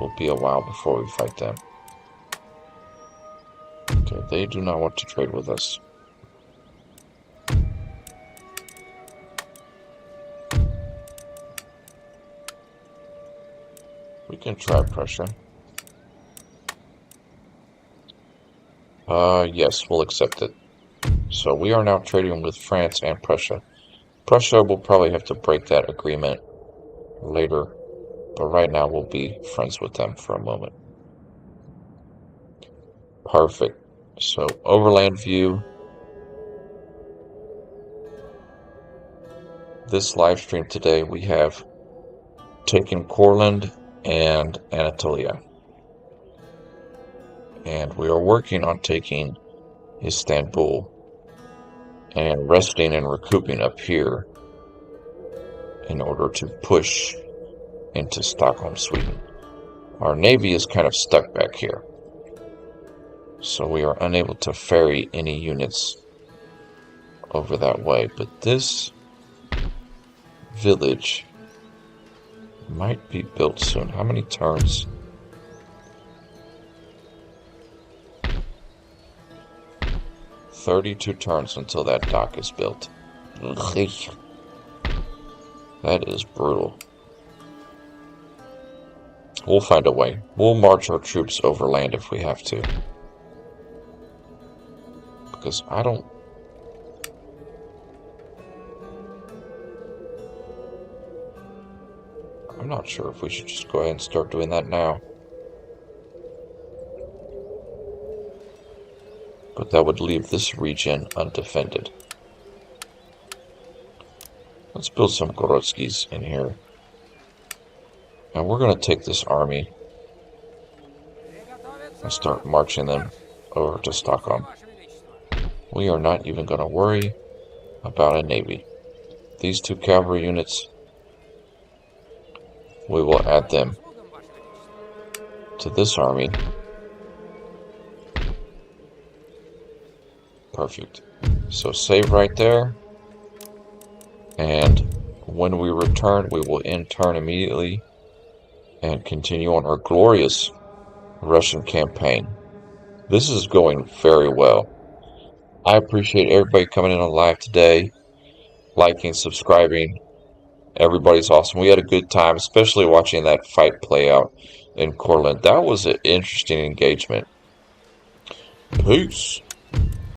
will be a while before we fight them. Okay, they do not want to trade with us. We can try Prussia. Yes, we'll accept it. So we are now trading with France and Prussia. Prussia will probably have to break that agreement later, but right now we'll be friends with them for a moment. Perfect. So overland view. This live stream today we have taken Courland and Anatolia. And we are working on taking Istanbul and resting and recouping up here in order to push into Stockholm, Sweden. Our navy is kind of stuck back here, so we are unable to ferry any units over that way. But this village might be built soon. How many turns? 32 turns until that dock is built. That is brutal. We'll find a way. We'll march our troops overland if we have to. Because I'm not sure if we should just go ahead and start doing that now. But that would leave this region undefended. Let's build some Gorotskis in here. And we're going to take this army and start marching them over to Stockholm. We are not even going to worry about a navy. These 2 cavalry units, we will add them to this army. Perfect. So save right there. And when we return, we will end turn immediately and continue on our glorious Russian campaign. This is going very well. I appreciate everybody coming in on live today, liking, subscribing. Everybody's awesome. We had a good time, especially watching that fight play out in Courland. That was an interesting engagement. Peace.